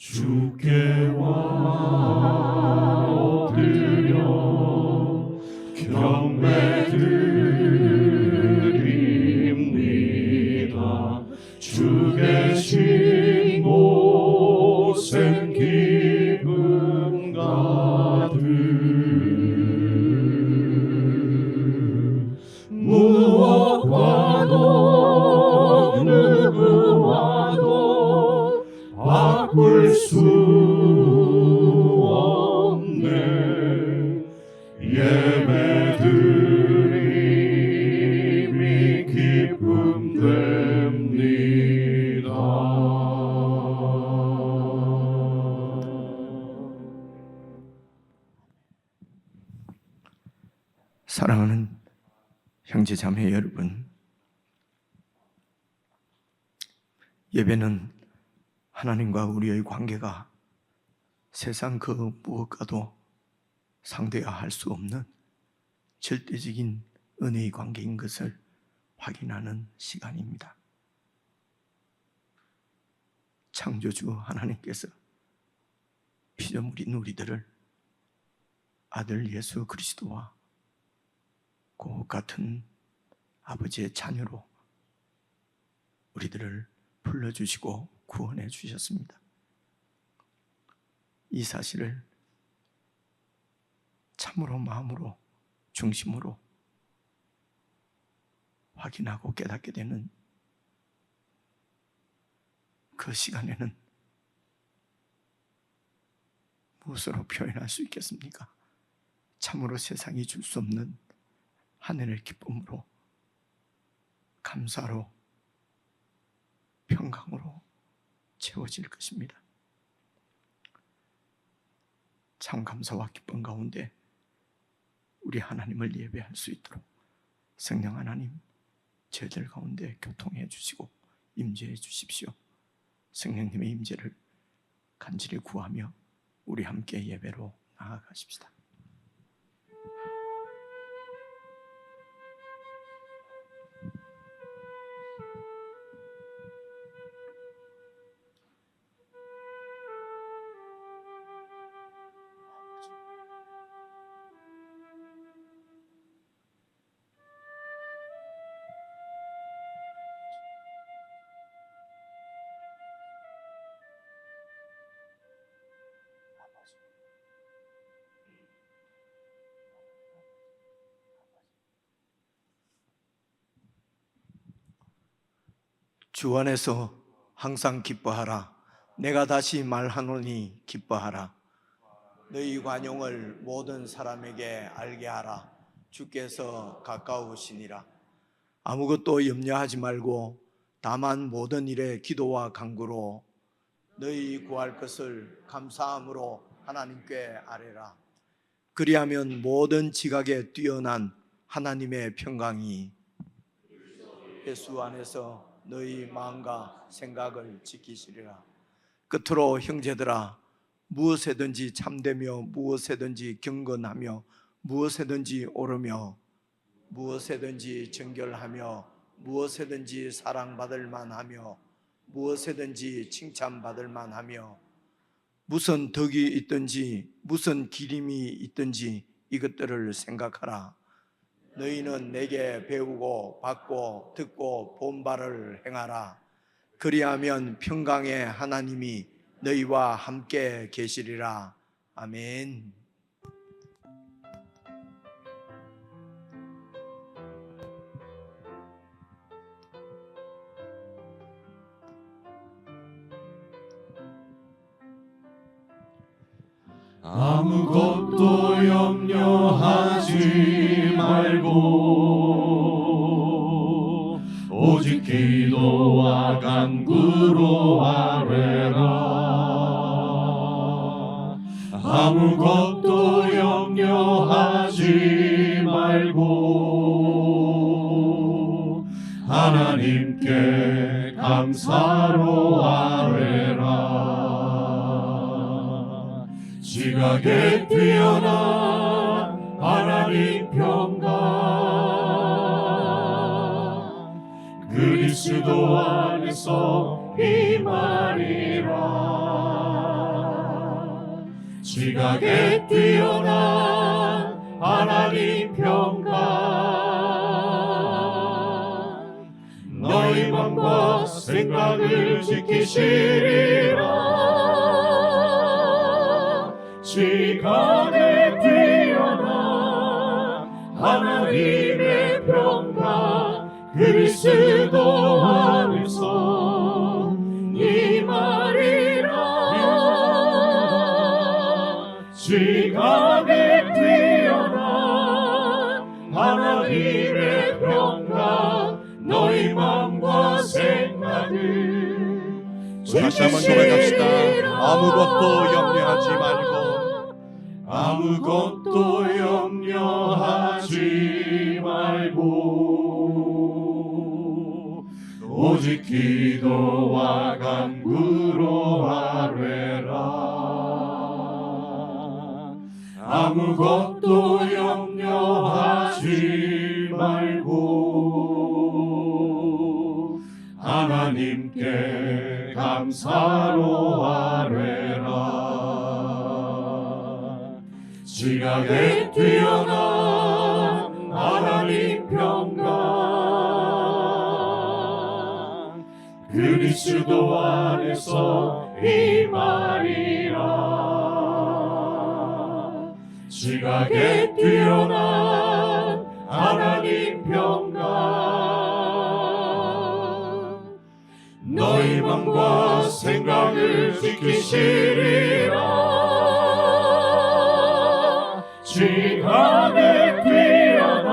주께 엎드려 경배드립니다. 주 계신 곳엔 기쁨 가득 무엇과도 누구와도 바꿀 수 없네. 예배드림이 기쁨 됩니다. 사랑하는 형제 자매 여러분, 예배는 하나님과 우리의 관계가 세상 그 무엇과도 상대할 수 없는 절대적인 은혜의 관계인 것을 확인하는 시간입니다. 창조주 하나님께서 피조물인 우리들을 아들 예수 그리스도와 그 같은 아버지의 자녀로 우리들을 불러주시고 구원해 주셨습니다. 이 사실을 참으로 마음으로 중심으로 확인하고 깨닫게 되는 그 시간에는 무엇으로 표현할 수 있겠습니까? 참으로 세상이 줄 수 없는 하늘의 기쁨으로, 감사로, 평강으로 채워질 것입니다. 참 감사와 기쁨 가운데 우리 하나님을 예배할 수 있도록 성령 하나님 저희들 가운데 교통해 주시고 임재해 주십시오. 성령님의 임재를 간절히 구하며 우리 함께 예배로 나아가십시다. 주 안에서 항상 기뻐하라. 내가 다시 말하노니 기뻐하라. 너희 관용을 모든 사람에게 알게 하라. 주께서 가까우시니라. 아무것도 염려하지 말고 다만 모든 일에 기도와 간구로 너희 구할 것을 감사함으로 하나님께 아뢰라. 그리하면 모든 지각에 뛰어난 하나님의 평강이 예수 안에서 너희 마음과 생각을 지키시리라. 끝으로 형제들아, 무엇에든지 참되며 무엇에든지 경건하며 무엇에든지 옳으며 무엇에든지 정결하며 무엇에든지 사랑받을 만하며 무엇에든지 칭찬받을 만하며 무슨 덕이 있든지 무슨 기림이 있든지 이것들을 생각하라. 너희는 내게 배우고 받고 듣고 본 바를 행하라. 그리하면 평강의 하나님이 너희와 함께 계시리라. 아멘. 아무것도 염려하지 말고 오직 기도와 간구로 아뢰라. 아무것도 염려하지 말고 하나님께 감사로 아뢰라. 지각에 뛰어난 하나님 평강 그리스도 안에서 임하리라. 지각에 뛰어난 하나님 평강 너희 맘과 생각을 지키시리라. 지각에 뛰어난 하나님의 평강 그리스도 안에서 임하리라. 지각에 뛰어난 하나님의 평강 너희 맘과 생각을 다시 한번 고백합시다. 아무것도 염려하지 말고 아무것도 염려하지 말고 오직 기도와 간구로 아뢰라. 아무것도 염려하지 말고 하나님께 감사로 아뢰라. 지각에 뛰어난 하나님 평강 그리스도 안에서 임하리라. 지각에 뛰어난 하나님 평강 너희 맘과 생각을 지키시리라. 지각에 뛰어난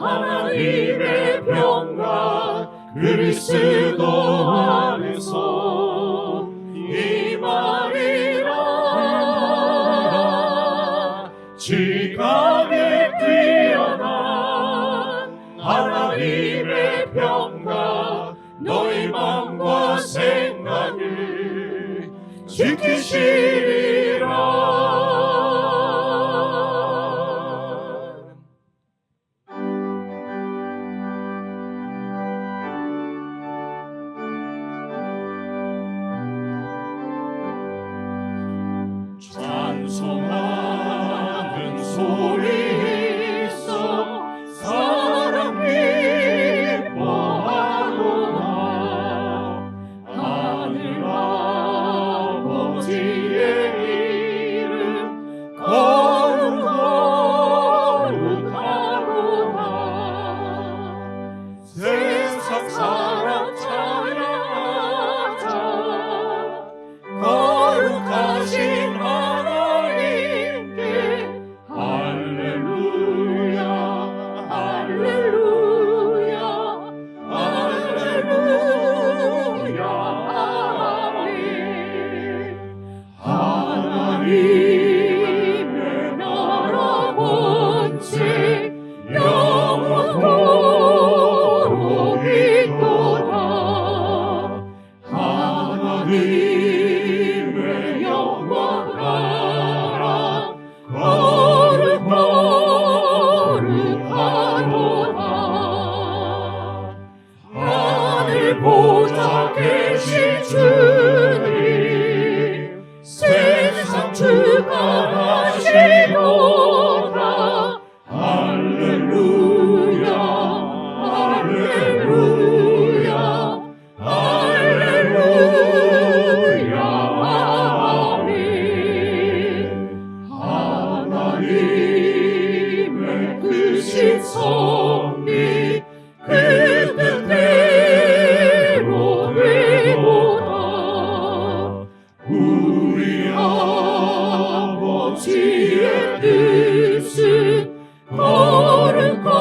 하나님의 평강 그리스도 안에서 임하리라. 지각에 뛰어난 하나님의 평강 너희 맘과 생각을 지키시리라. 찬송하는 소리 있어 사랑 기뻐하도다. 하늘 아버지의 이름 거룩하도다. 세상 사람 찬양하자. 거룩하신 하나님께 할렐루야 할렐루야 할렐루야 아멘. 하나님의 나라 번째 영원토록 있도다. 하나님의 영원 나라 거룩하도다. 하늘 보좌 계신 주님 세상 주관하시도다. 할렐루야 할렐루야 할렐루야 아멘. 하나님의 크신 섭리 그 뜻대로 되도다. 우리 아버지의 뜻은 거룩하도다.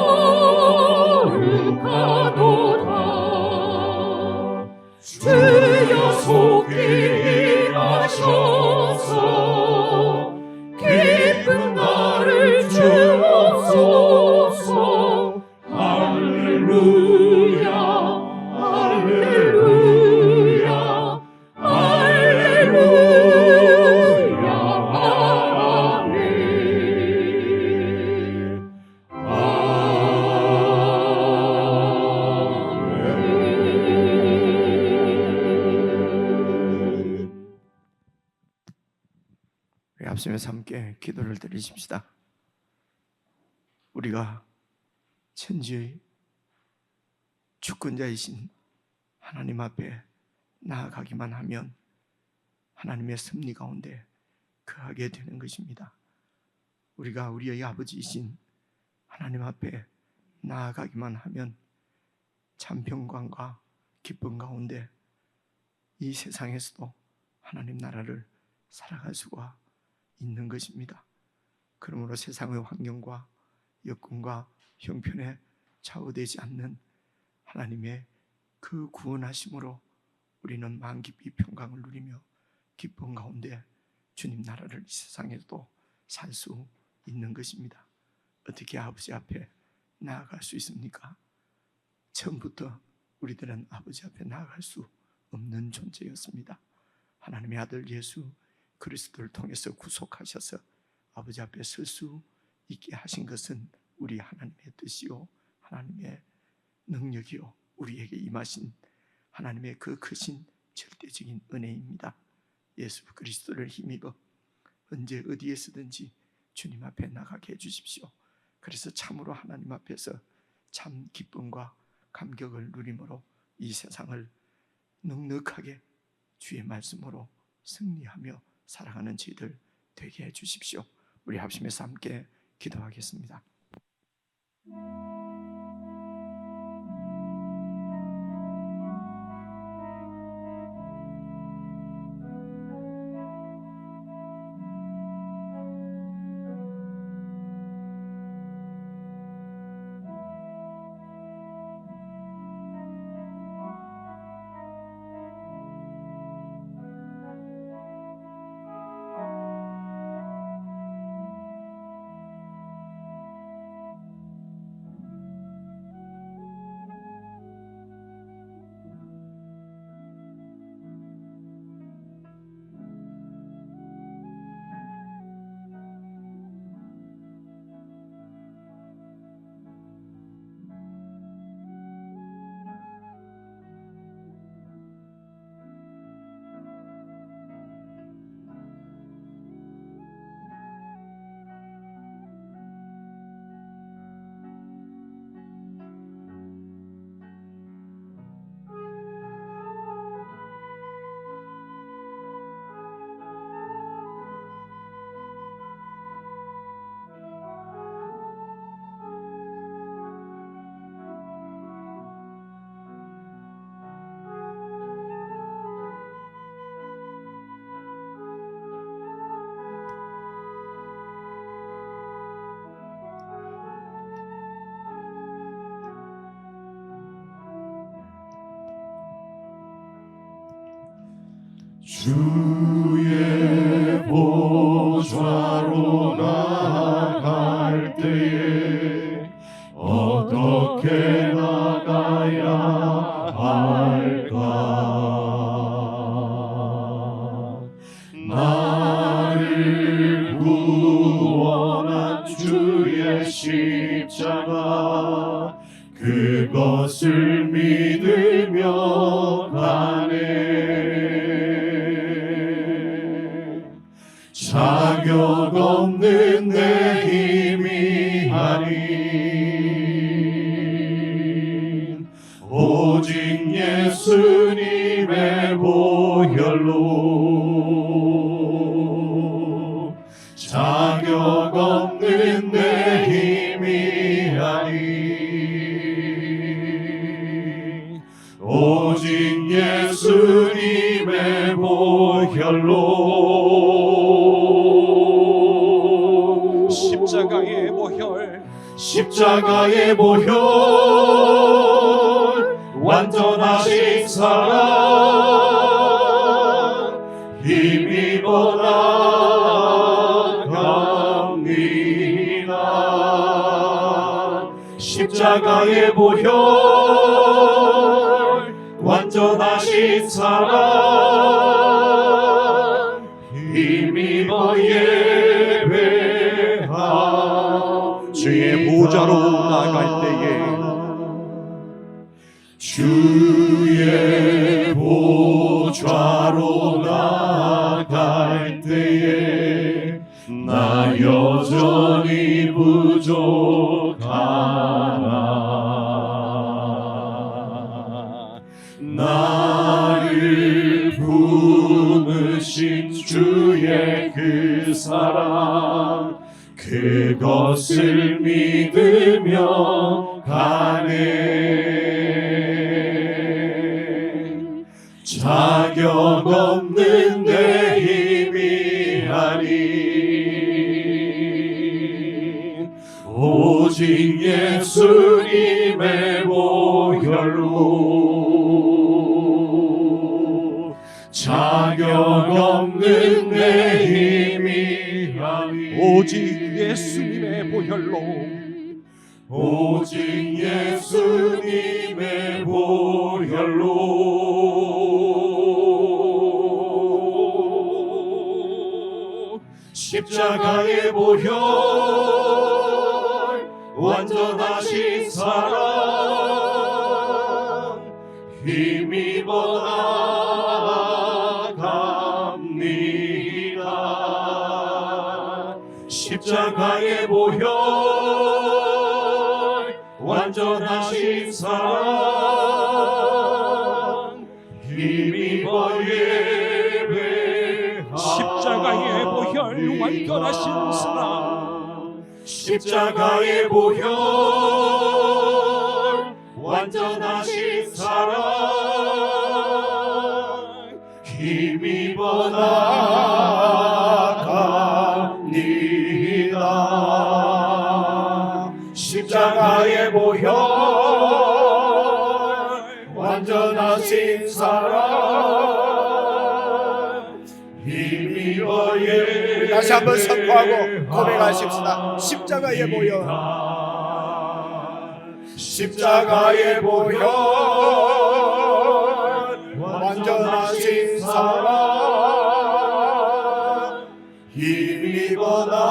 주여 속히 일하셔서 기쁜 날을 주옵소서. 할렐루야 함께 기도를 드리십시다. 우리가 천지의 주권자이신 하나님 앞에 나아가기만 하면 하나님의 섭리 가운데 거하게 되는 것입니다. 우리가 우리의 아버지이신 하나님 앞에 나아가기만 하면 참 평강과 기쁨 가운데 이 세상에서도 하나님 나라를 살아갈 수가 있는 것입니다. 그러므로 세상의 환경과 여건과 형편에 좌우되지 않는 하나님의 그 구원하심으로 우리는 마음 깊이 평강을 누리며 기쁨 가운데 주님 나라를 이 세상에도 살 수 있는 것입니다. 어떻게 아버지 앞에 나아갈 수 있습니까? 처음부터 우리들은 아버지 앞에 나아갈 수 없는 존재였습니다. 하나님의 아들 예수 그리스도를 통해서 구속하셔서 아버지 앞에 설 수 있게 하신 것은 우리 하나님의 뜻이요 하나님의 능력이요 우리에게 임하신 하나님의 그 크신 절대적인 은혜입니다. 예수 그리스도를 힘입어 언제 어디에서든지 주님 앞에 나가게 해주십시오. 그래서 참으로 하나님 앞에서 참 기쁨과 감격을 누림으로 이 세상을 넉넉하게 주의 말씀으로 승리하며 살아가는 저희들 되게 해주십시오. 우리 합심해서 함께 기도하겠습니다. 주의 보좌로 나아갈 때에 어떻게 나가야 할까? 나를 구원한 주의 십자가 그것을 믿으며 가네. 자격 없는 내 힘이 아닌 오직 예수님의 보혈로 자격 없는 내 힘이 아닌 오직 예수님의 보혈로 십자가의 보혈 완전하신 사랑 힘입어 나갑니다. 십자가의 보혈 완전하신 사랑 힘입어 예배하 주의 보좌로 나갈 때에 주의 보좌로 나갈 때에 나 그 사랑 그것을 믿으며 가네. 자격 없는 내 힘이 아닌 오직 예수님의 보혈로 자격 없는 내 힘이 아닌 오직 예수님의 보혈로 오직 예수님의 보혈로 십자가의 보혈 완전하신 사랑 힘입어 나갑니다. 십자가의 보혈 완전하신 사랑 힘입어 예배하리. 십자가의 보혈 완전하신 사랑 십자가의 보혈 완전하신 사랑 힘입어 나갑니다. 십자가의 보혈 완전하신 사랑 힘입어 예배하리. 다시 한번 선포하고 고백하십시다. 십자가의 보혈, 십자가의 보혈 완전하신 사랑 힘입어 나갑니다.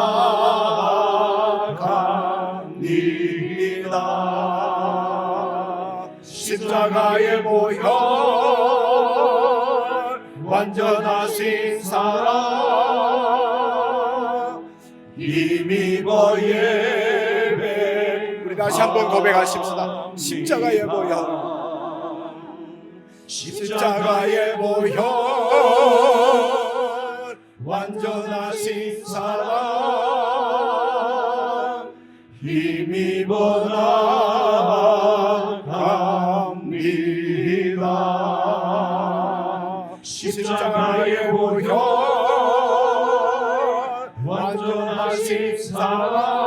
십자가의 보혈 완전하신 사랑 힘입어 예배. 우리 다시 한번 고백하십시다. 십자가의 보혈, 십자가의 보혈 완전하신 사랑 힘입어 나갑니다. 십자가의 보혈 완전하신 사랑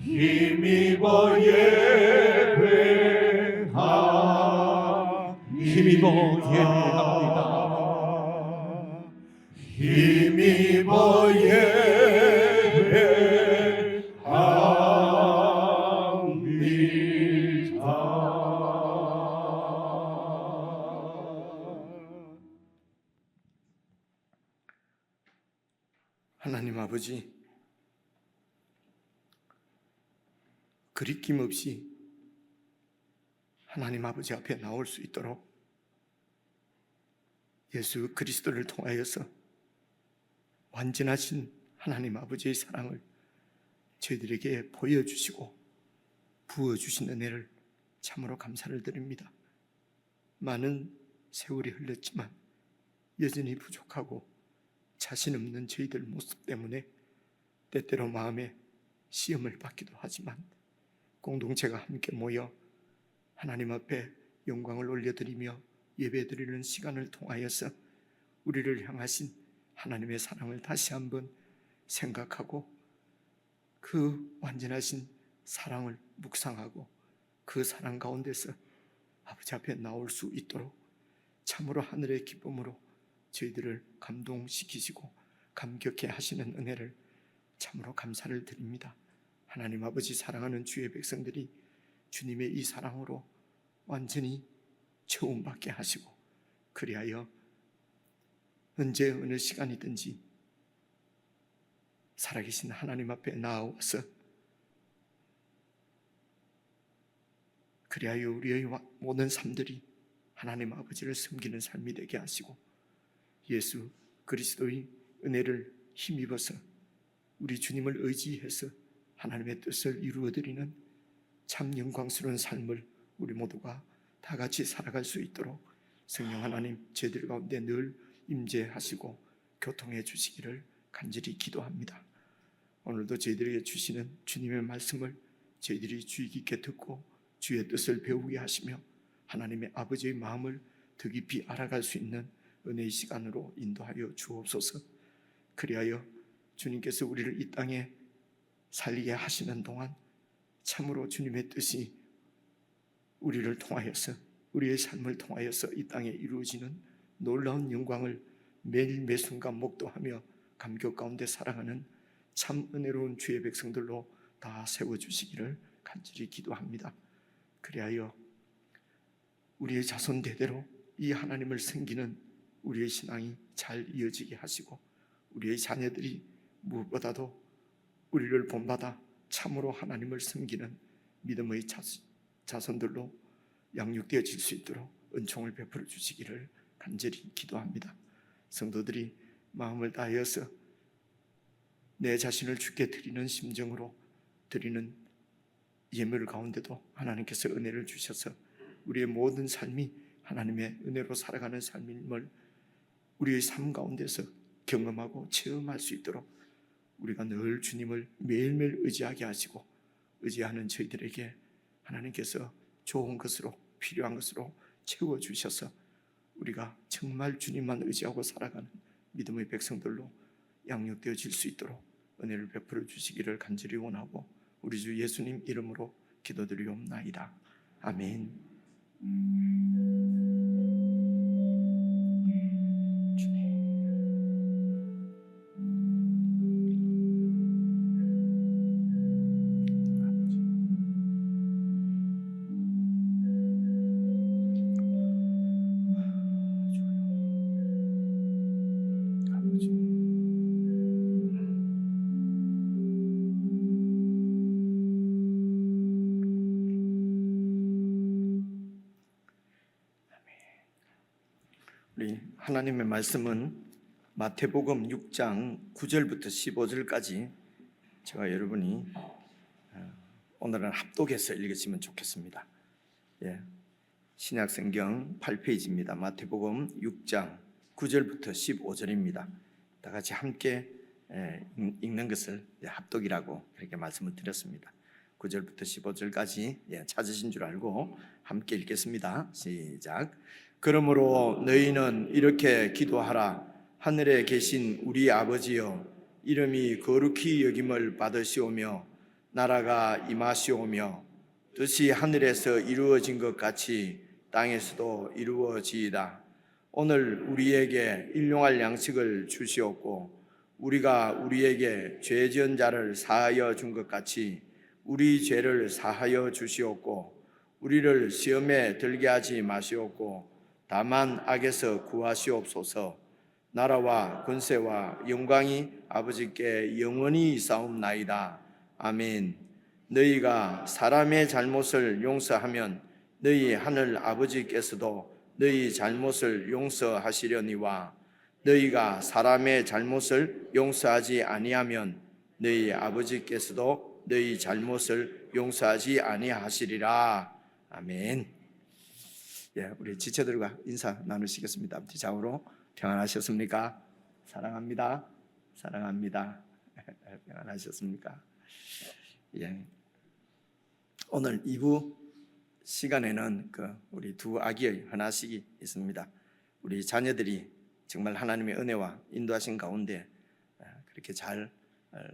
힘입어 힘입어 예배합니다. 힘입어 예배합니다. 하나님 아버지, 그리낌 없이 하나님 아버지 앞에 나올 수 있도록 예수 그리스도를 통하여서 완전하신 하나님 아버지의 사랑을 저희들에게 보여주시고 부어주신 은혜를 참으로 감사를 드립니다. 많은 세월이 흘렀지만 여전히 부족하고 자신 없는 저희들 모습 때문에 때때로 마음에 시험을 받기도 하지만 공동체가 함께 모여 하나님 앞에 영광을 올려드리며 예배드리는 시간을 통하여서 우리를 향하신 하나님의 사랑을 다시 한번 생각하고 그 완전하신 사랑을 묵상하고 그 사랑 가운데서 아버지 앞에 나올 수 있도록 참으로 하늘의 기쁨으로 저희들을 감동시키시고 감격해 하시는 은혜를 참으로 감사를 드립니다. 하나님 아버지, 사랑하는 주의 백성들이 주님의 이 사랑으로 완전히 체험받게 하시고 그리하여 언제 어느 시간이든지 살아계신 하나님 앞에 나아와서 그리하여 우리의 모든 삶들이 하나님 아버지를 섬기는 삶이 되게 하시고 예수 그리스도의 은혜를 힘입어서 우리 주님을 의지해서 하나님의 뜻을 이루어드리는 참 영광스러운 삶을 우리 모두가 다 같이 살아갈 수 있도록 성령 하나님 저희들 가운데 늘 임재하시고 교통해 주시기를 간절히 기도합니다. 오늘도 저희들에게 주시는 주님의 말씀을 저희들이 주의 깊게 듣고 주의 뜻을 배우게 하시며 하나님의 아버지의 마음을 더 깊이 알아갈 수 있는 은혜의 시간으로 인도하여 주옵소서. 그리하여 주님께서 우리를 이 땅에 살리게 하시는 동안 참으로 주님의 뜻이 우리를 통하여서, 우리의 삶을 통하여서 이 땅에 이루어지는 놀라운 영광을 매일 매순간 목도하며 감격 가운데 살아가는 참 은혜로운 주의 백성들로 다 세워주시기를 간절히 기도합니다. 그리하여 우리의 자손 대대로 이 하나님을 섬기는 우리의 신앙이 잘 이어지게 하시고, 우리의 자녀들이 무엇보다도 우리를 본받아 참으로 하나님을 섬기는 믿음의 자손들로 양육되어질 수 있도록 은총을 베풀어 주시기를 간절히 기도합니다. 성도들이 마음을 다하여서 내 자신을 주께 드리는 심정으로 드리는 예물 가운데도 하나님께서 은혜를 주셔서 우리의 모든 삶이 하나님의 은혜로 살아가는 삶임을 우리의 삶 가운데서 경험하고 체험할 수 있도록 우리가 늘 주님을 매일매일 의지하게 하시고, 의지하는 저희들에게 하나님께서 좋은 것으로, 필요한 것으로 채워주셔서 우리가 정말 주님만 의지하고 살아가는 믿음의 백성들로 양육되어질 수 있도록 은혜를 베풀어 주시기를 간절히 원하고 우리 주 예수님 이름으로 기도드리옵나이다. 아멘. 우리 하나님의 말씀은 마태복음 6장 9절부터 15절까지 제가 여러분이 오늘은 합독해서 읽으시면 좋겠습니다. 신약성경 8페이지입니다. 마태복음 6장 9절부터 15절입니다. 다 같이 함께 읽는 것을 합독이라고 그렇게 말씀을 드렸습니다. 9절부터 15절까지 찾으신 줄 알고 함께 읽겠습니다. 시작. 그러므로 너희는 이렇게 기도하라. 하늘에 계신 우리 아버지여, 이름이 거룩히 여김을 받으시오며 나라가 임하시오며 뜻이 하늘에서 이루어진 것 같이 땅에서도 이루어지이다. 오늘 우리에게 일용할 양식을 주시옵고 우리가 우리에게 죄 지은 자를 사하여 준 것 같이 우리 죄를 사하여 주시옵고 우리를 시험에 들게 하지 마시옵고 다만 악에서 구하시옵소서. 나라와 권세와 영광이 아버지께 영원히 있사옵나이다. 아멘. 너희가 사람의 잘못을 용서하면 너희 하늘 아버지께서도 너희 잘못을 용서하시려니와 너희가 사람의 잘못을 용서하지 아니하면 너희 아버지께서도 너희 잘못을 용서하지 아니하시리라. 아멘. 우리 지체들과 인사 나누시겠습니다. 앞뒤 좌우로 평안하셨습니까? 사랑합니다. 사랑합니다. 평안하셨습니까? 오늘 2부 시간에는 우리 두 아기의 헌화식이 있습니다. 우리 자녀들이 정말 하나님의 은혜와 인도하신 가운데 그렇게 잘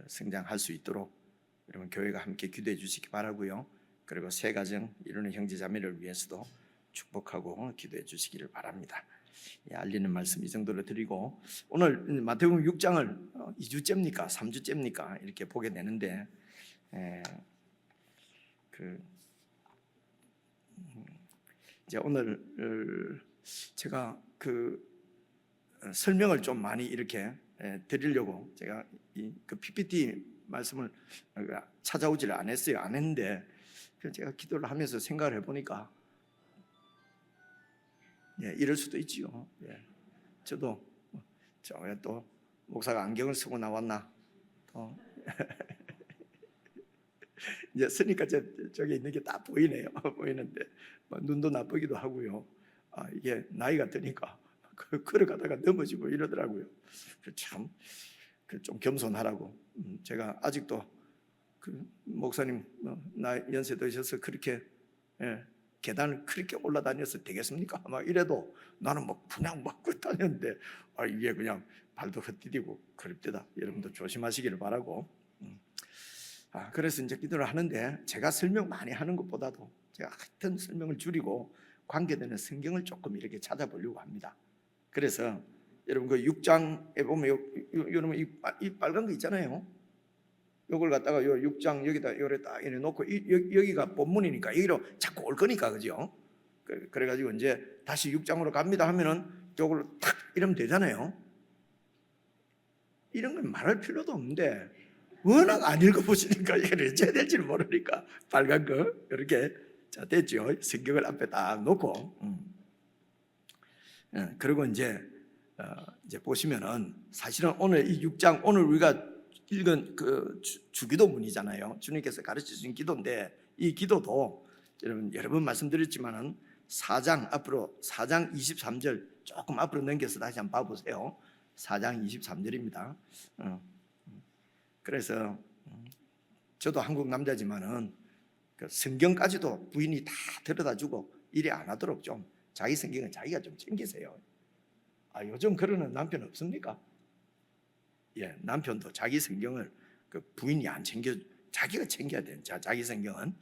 성장할 수 있도록 여러분 교회가 함께 기도해 주시기 바라고요. 그리고 새 가정 이루는 형제 자매를 위해서도 축복하고 기도해 주시기를 바랍니다. 알리는 말씀 이 정도로 드리고 오늘 마태복음 6장을 2주째입니까? 3주째입니까? 이렇게 보게 되는데 이제 오늘 제가 설명을 좀 많이 이렇게 드리려고 제가 그 PPT 말씀을 찾아오지를 안 했는데 제가 기도를 하면서 생각을 해보니까 이럴 수도 있지요. 저도 왜 또 목사가 안경을 쓰고 나왔나 또 이제 쓰니까 저기 있는 게 다 보이네요. 보이는데 눈도 나쁘기도 하고요. 이게 나이가 드니까 걸어가다가 넘어지고 이러더라고요. 참 좀 겸손하라고. 제가 아직도 그 목사님 나 연세 드셔서 그렇게 계단을 그렇게 올라다녀서 되겠습니까? 막 이래도 나는 그냥 막 다녔는데 이게 그냥 발도 헛디디고 그럽대다. 여러분도 조심하시기를 바라고. 그래서 이제 기도를 하는데 제가 설명 많이 하는 것보다도 제가 하여튼 설명을 줄이고 관계되는 성경을 조금 이렇게 찾아보려고 합니다. 그래서 여러분 그 6장에 보면 여러분 이 빨간 거 있잖아요. 요걸 갖다가 요 6장 여기다 요래 딱 이래 놓고 여기가 본문이니까 여기로 자꾸 올 거니까 그죠? 그래가지고 이제 다시 6장으로 갑니다 하면은 요걸 탁 이러면 되잖아요. 이런 건 말할 필요도 없는데 워낙 안 읽어보시니까 이걸 어찌해야 될지 모르니까 빨간 거 이렇게 자 됐죠. 성경을 앞에 딱 놓고 그리고 이제 보시면은 사실은 오늘 이 6장 오늘 우리가 읽은 그 주기도문이잖아요. 주님께서 가르쳐 주신 기도인데 이 기도도 여러분 여러 번 말씀드렸지만은 4장 앞으로 4장 23절 조금 앞으로 넘겨서 다시 한번 봐보세요. 4장 23절입니다. 그래서 저도 한국 남자지만은 그 성경까지도 부인이 다 들여다주고 이래 안 하도록 좀 자기 성경은 자기가 좀 챙기세요. 요즘 그러는 남편 없습니까? 남편도 자기 성경을 그 부인이 안 챙겨 자기가 챙겨야 돼요. 자, 자기 성경은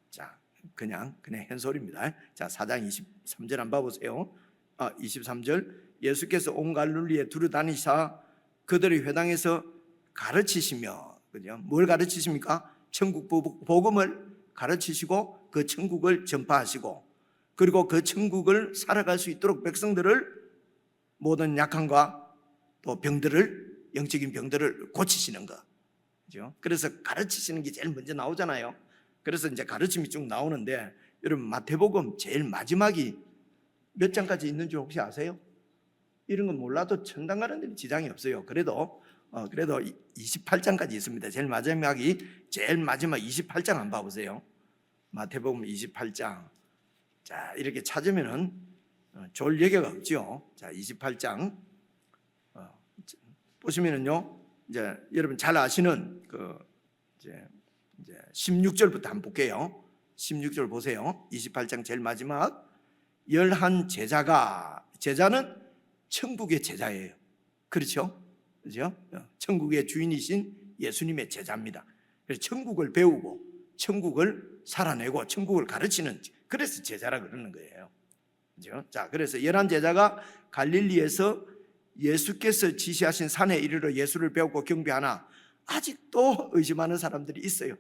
자 그냥 한-소리입니다. 자, 4장 23절 한번 봐보세요. 23절 예수께서 온 갈릴리에 두루 다니사 그들의 회당에서 가르치시며 그죠? 뭘 가르치십니까? 천국 복음을 가르치시고 그 천국을 전파하시고 그리고 그 천국을 살아갈 수 있도록 백성들을 모든 약함과 또 병들을 영적인 병들을 고치시는 거. 그죠? 그래서 가르치시는 게 제일 먼저 나오잖아요. 그래서 이제 가르침이 쭉 나오는데 여러분 마태복음 제일 마지막이 몇 장까지 있는 줄 혹시 아세요? 이런 건 몰라도 천당 가는 데는 지장이 없어요. 그래도 28장까지 있습니다. 제일 마지막 28장 한번 봐보세요. 마태복음 28장. 자, 이렇게 찾으면은 좋을 얘기가 없죠. 자, 28장 보시면은요, 이제 여러분 잘 아시는 그 이제 16절부터 한번 볼게요. 16절 보세요. 28장 제일 마지막 11 제자는 천국의 제자예요. 그렇죠? 그렇죠? 천국의 주인이신 예수님의 제자입니다. 그래서 천국을 배우고 천국을 살아내고 천국을 가르치는 그래서 제자라 그러는 거예요. 그렇죠? 자, 그래서 11 제자가 갈릴리에서 예수께서 지시하신 산에 이르러 예수를 배우고 경배하나 아직도 의심하는 사람들이 있어요.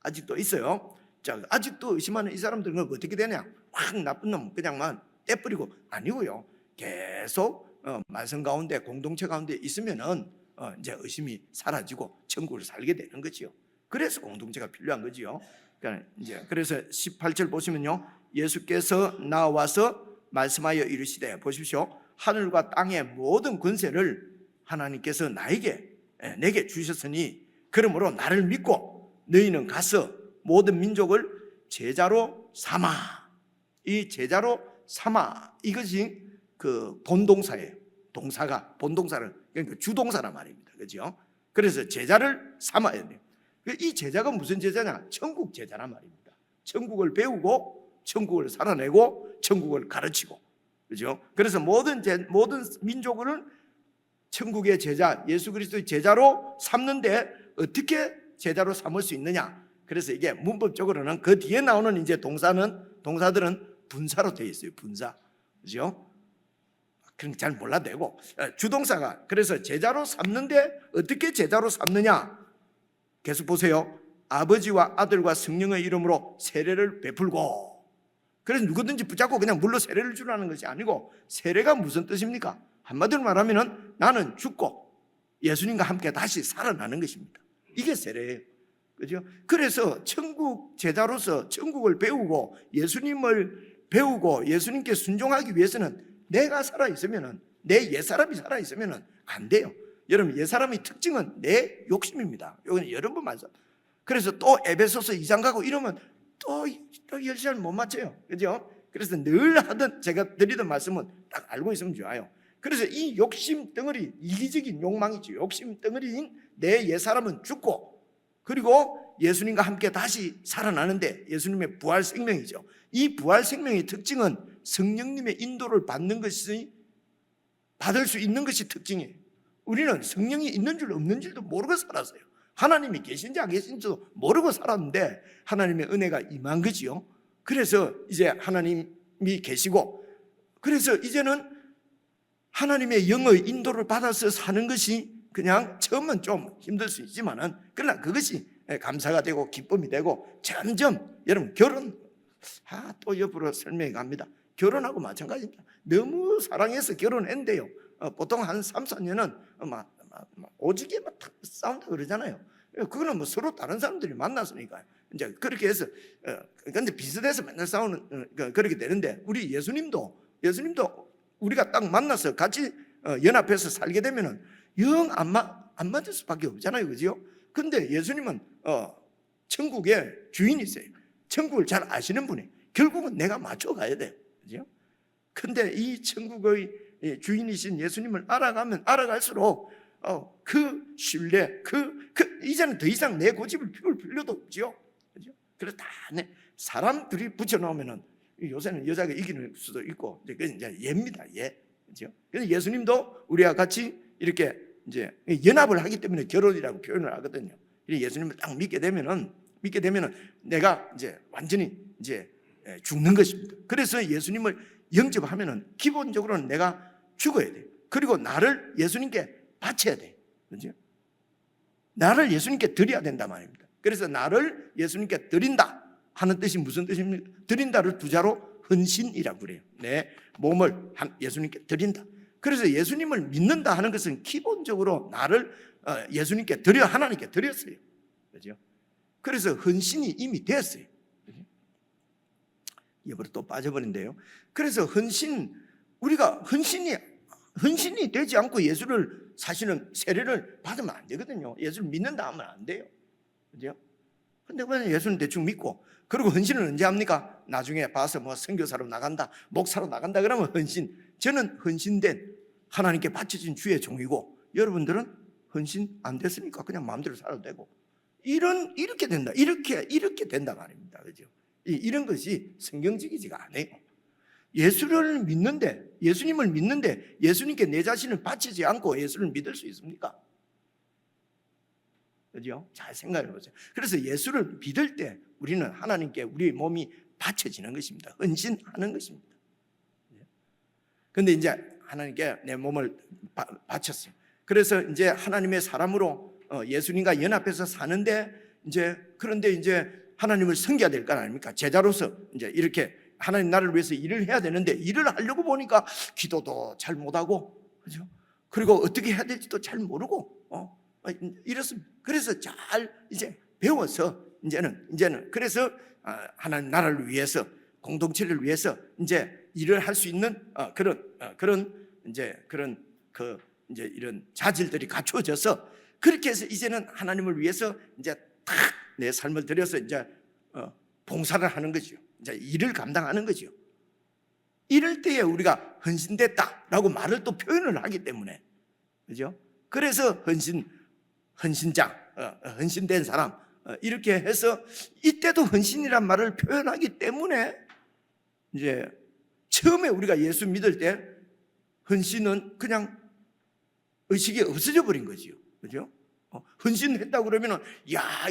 아직도 있어요. 자, 아직도 의심하는 이 사람들은 어떻게 되냐? 확 나쁜 놈 그냥만 떼버리고 아니고요. 계속 말씀 가운데 공동체 가운데 있으면은 이제 의심이 사라지고 천국을 살게 되는 거지요. 그래서 공동체가 필요한 거지요. 그러니까 이제 그래서 18절 보시면요, 예수께서 나와서 말씀하여 이르시되 보십시오. 하늘과 땅의 모든 권세를 하나님께서 내게 주셨으니 그러므로 나를 믿고 너희는 가서 모든 민족을 제자로 삼아. 이 제자로 삼아 이것이 그 본동사예요. 동사가 본동사를 그러니까 주동사란 말입니다. 그렇죠? 그래서 제자를 삼아야 돼요. 이 제자가 무슨 제자냐? 천국 제자란 말입니다. 천국을 배우고 천국을 살아내고 천국을 가르치고 그렇죠? 그래서 모든 민족을 천국의 제자, 예수 그리스도의 제자로 삼는데 어떻게 제자로 삼을 수 있느냐? 그래서 이게 문법적으로는 그 뒤에 나오는 이제 동사들은 분사로 되어 있어요. 분사. 그죠? 그런 잘 몰라도 되고. 주동사가 그래서 제자로 삼는데 어떻게 제자로 삼느냐? 계속 보세요. 아버지와 아들과 성령의 이름으로 세례를 베풀고. 그래서 누구든지 붙잡고 그냥 물로 세례를 주라는 것이 아니고 세례가 무슨 뜻입니까? 한마디로 말하면 나는 죽고 예수님과 함께 다시 살아나는 것입니다. 이게 세례예요. 그죠? 그래서 천국 제자로서 천국을 배우고 예수님을 배우고 예수님께 순종하기 위해서는 내가 살아있으면 내 옛사람이 살아있으면 안 돼요. 여러분 옛사람의 특징은 내 욕심입니다. 이건 여러 번 말씀. 그래서 또 에베소서 2장 가고 이러면 또 10시간 못 맞춰요. 그죠? 그래서 늘 하던 제가 드리던 말씀은 딱 알고 있으면 좋아요. 그래서 이 욕심 덩어리, 이기적인 욕망이죠. 욕심 덩어리인 내 옛사람은 죽고, 그리고 예수님과 함께 다시 살아나는데 예수님의 부활 생명이죠. 이 부활 생명의 특징은 성령님의 인도를 받을 수 있는 것이 특징이에요. 우리는 성령이 있는 줄 없는 줄도 모르고 살았어요. 하나님이 계신지 안 계신지도 모르고 살았는데 하나님의 은혜가 임한 거지요. 그래서 이제 하나님이 계시고, 그래서 이제는 하나님의 영의 인도를 받아서 사는 것이 그냥 처음은 좀 힘들 수 있지만은, 그러나 그것이 감사가 되고 기쁨이 되고, 점점 여러분 또 옆으로 설명해 갑니다. 결혼하고 마찬가지입니다. 너무 사랑해서 결혼했는데요, 보통 한 3, 4년은 오지게 막 싸운다 그러잖아요. 그거는 뭐 서로 다른 사람들이 만났으니까 이제 그렇게 해서 근데 비슷해서 맨날 싸우는 그렇게 되는데, 우리 예수님도 우리가 딱 만나서 같이 연합해서 살게 되면은 영 안 맞을 수밖에 없잖아요, 그죠? 근데 예수님은 천국에 주인이 있어요. 천국을 잘 아시는 분이 결국은 내가 맞춰가야 돼요, 그죠? 근데 이 천국의 주인이신 예수님을 알아가면 알아갈수록 그 신뢰, 이제는 더 이상 내 고집을 피울 필요도 없죠, 그죠? 그래서 다 사람들이 붙여놓으면은 요새는 여자가 이기는 수도 있고, 그게 이제 예입니다, 예, 그죠? 그래서 예수님도 우리와 같이 이렇게 이제 연합을 하기 때문에 결혼이라고 표현을 하거든요. 예수님을 딱 믿게 되면은 내가 이제 완전히 이제 죽는 것입니다. 그래서 예수님을 영접하면은 기본적으로는 내가 죽어야 돼. 그리고 나를 예수님께 바쳐야 돼, 그죠? 나를 예수님께 드려야 된단 말입니다. 그래서 나를 예수님께 드린다 하는 뜻이 무슨 뜻입니까? 드린다를 두 자로 헌신이라고 그래요. 내 몸을 예수님께 드린다. 그래서 예수님을 믿는다 하는 것은 기본적으로 나를 예수님께 하나님께 드렸어요, 그죠? 그래서 헌신이 이미 됐어요, 그죠? 옆으로 또 빠져버린대요. 그래서 우리가 헌신이 되지 않고 예수를 사실은 세례를 받으면 안 되거든요. 예수를 믿는다 하면 안 돼요, 그죠? 근데 그냥 예수는 대충 믿고, 그리고 헌신은 언제 합니까? 나중에 봐서 뭐 선교사로 나간다, 목사로 나간다 그러면 헌신. 저는 헌신된 하나님께 바쳐진 주의 종이고, 여러분들은 헌신 안 됐으니까 그냥 마음대로 살아도 되고, 이렇게 된다, 이렇게 된다 말입니다, 그죠? 이런 것이 성경적이지가 않아요. 예수님을 믿는데 예수님께 내 자신을 바치지 않고 예수를 믿을 수 있습니까? 그죠? 잘 생각해 보세요. 그래서 예수를 믿을 때 우리는 하나님께 우리 몸이 바쳐지는 것입니다. 헌신하는 것입니다. 그런데 이제 하나님께 내 몸을 바쳤어요. 그래서 이제 하나님의 사람으로 예수님과 연합해서 사는데, 그런데 이제 하나님을 섬겨야 될 거 아닙니까? 제자로서 이제 이렇게 하나님 나라를 위해서 일을 해야 되는데, 일을 하려고 보니까 기도도 잘 못하고, 그죠? 그리고 어떻게 해야 될지도 잘 모르고 이렇습니다. 그래서 잘 이제 배워서 이제는 그래서 하나님 나라를 위해서, 공동체를 위해서 이제 일을 할 수 있는 이런 자질들이 갖추어져서, 그렇게 해서 이제는 하나님을 위해서 이제 탁 내 삶을 들여서 이제 봉사를 하는 거죠. 이제 일을 감당하는 거죠. 이럴 때에 우리가 헌신됐다라고 말을 또 표현을 하기 때문에, 그죠? 그래서 헌신장, 헌신된 사람, 이렇게 해서 이때도 헌신이란 말을 표현하기 때문에, 이제 처음에 우리가 예수 믿을 때 헌신은 그냥 의식이 없어져 버린 거지요, 그죠? 헌신했다 그러면은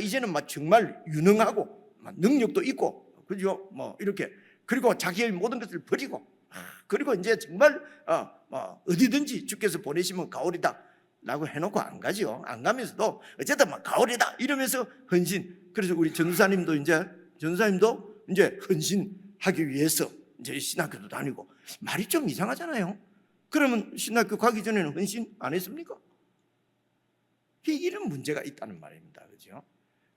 이제는 막 정말 유능하고 능력도 있고, 그죠? 이렇게, 그리고 자기의 모든 것을 버리고, 그리고 이제 정말 어디든지 주께서 보내시면 가오리다 라고 해놓고 안 가죠. 안 가면서도 어쨌든 막 가오리다 이러면서 헌신. 그래서 우리 전사님도 이제 헌신하기 위해서 이제 신학교도 다니고, 말이 좀 이상하잖아요. 그러면 신학교 가기 전에는 헌신 안 했습니까? 이런 문제가 있다는 말입니다, 그죠?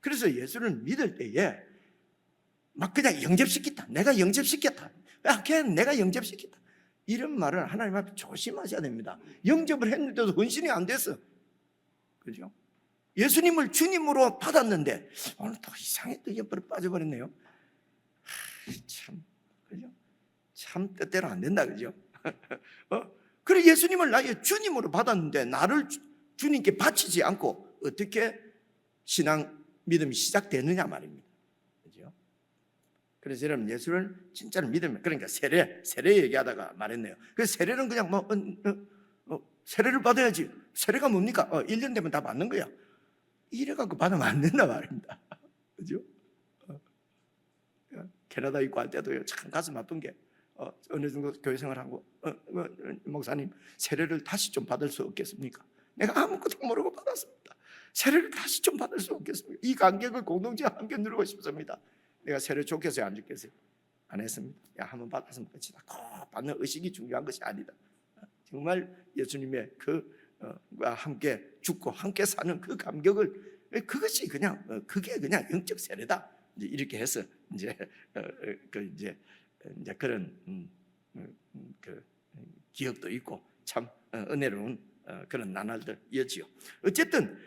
그래서 예수를 믿을 때에 막 그냥 영접시켰다, 내가 영접시켰다, 걔는 내가 영접시켰다, 이런 말을 하나님 앞에 조심하셔야 됩니다. 영접을 했는데도 헌신이 안 됐어, 그죠? 예수님을 주님으로 받았는데 오늘 또 이상하게 또 옆으로 빠져버렸네요. 참, 그죠? 참 뜻대로 안 된다, 그죠? 그래 예수님을 나의 주님으로 받았는데 나를 주님께 바치지 않고 어떻게 신앙 믿음이 시작되느냐 말입니다. 그죠? 그래서 여러분 예수를 진짜로 믿으면, 그러니까 세례 얘기하다가 말했네요. 그래서 세례는 그냥 세례를 받아야지. 세례가 뭡니까? 1년 되면 다 받는 거야. 이래갖고 받으면 안 된다 말입니다. 그죠? 캐나다 있고 할 때도요, 참 가슴 아픈 게 어느 정도 교회 생활하고 목사님 세례를 다시 좀 받을 수 없겠습니까? 내가 아무것도 모르고 받았습니다. 세례를 다시 좀 받을 수 없겠습니까? 이 간격을 공동체에 함께 누리고 싶습니다. 내가 세례 좋겠어요, 안 좋겠어요? 안 했습니다. 야, 한번 받았으면 끝이다. 꼭 받는 의식이 중요한 것이 아니다. 정말 예수님의 그와 함께 죽고 함께 사는 그 감격을, 그것이 그냥 그게 그냥 영적 세례다. 이제 이렇게 해서 이제 그런 그 기억도 있고 참 은혜로운 그런 나날들이었지요. 어쨌든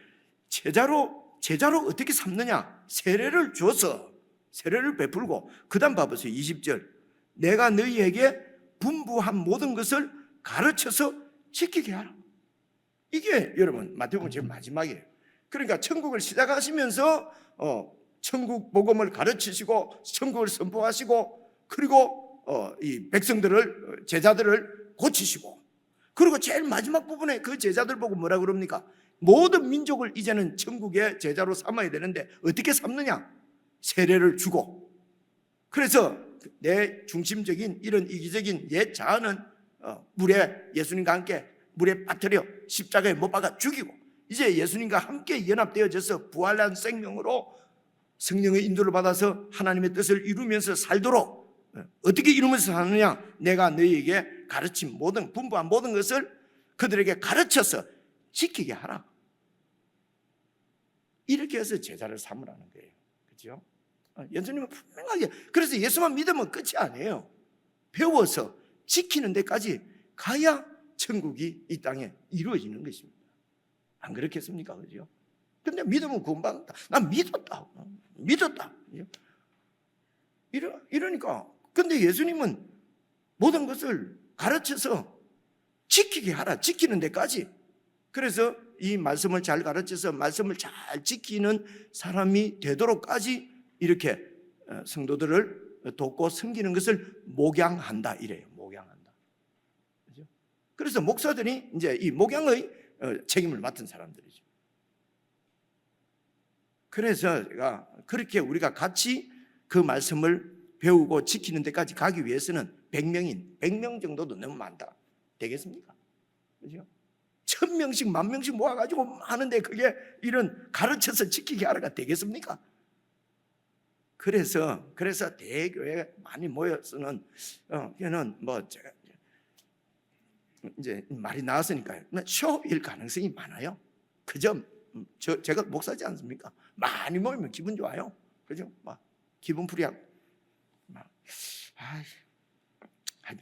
제자로 어떻게 삼느냐? 세례를 줘서 세례를 베풀고, 그다음 봐보세요. 20절, 내가 너희에게 분부한 모든 것을 가르쳐서 지키게 하라. 이게 여러분 마태복음 제일 마지막이에요. 그러니까 천국을 시작하시면서 천국 복음을 가르치시고 천국을 선포하시고, 그리고 이 백성들을, 제자들을 고치시고, 그리고 제일 마지막 부분에 그 제자들 보고 뭐라 그럽니까? 모든 민족을 이제는 천국의 제자로 삼아야 되는데 어떻게 삼느냐? 세례를 주고. 그래서 내 중심적인 이런 이기적인 옛 자아는 물에, 예수님과 함께 물에 빠뜨려 십자가에 못 박아 죽이고, 이제 예수님과 함께 연합되어져서 부활한 생명으로 성령의 인도를 받아서 하나님의 뜻을 이루면서 살도록, 어떻게 이루면서 사느냐? 내가 너희에게 가르친 모든, 분부한 모든 것을 그들에게 가르쳐서 지키게 하라. 이렇게 해서 제자를 삼으라는 거예요. 그렇죠? 예수님은 분명하게, 그래서 예수만 믿으면 끝이 아니에요. 배워서 지키는 데까지 가야 천국이 이 땅에 이루어지는 것입니다. 안 그렇겠습니까? 그죠? 근데 믿으면 구원받는다. 난 믿었다. 이러니까. 근데 예수님은 모든 것을 가르쳐서 지키게 하라. 지키는 데까지. 그래서 이 말씀을 잘 가르쳐서 말씀을 잘 지키는 사람이 되도록까지 이렇게 성도들을 돕고 섬기는 것을 목양한다 이래요. 목양한다. 그죠? 그래서 목사들이 이제 이 목양의 책임을 맡은 사람들이죠. 그래서 그렇게 우리가 같이 그 말씀을 배우고 지키는 데까지 가기 위해서는 100명 정도도 너무 많다. 되겠습니까? 그죠? 1000명씩 10,000명씩 모아가지고 하는데 그게 이런 가르쳐서 지키게 하라가 되겠습니까? 그래서 대교회에 많이 모여서는 걔는 뭐 제가 이제 말이 나왔으니까요. 쇼일 가능성이 많아요. 그저 제가 목사지 않습니까? 많이 모이면 기분 좋아요. 그죠? 막 기분 풀이하고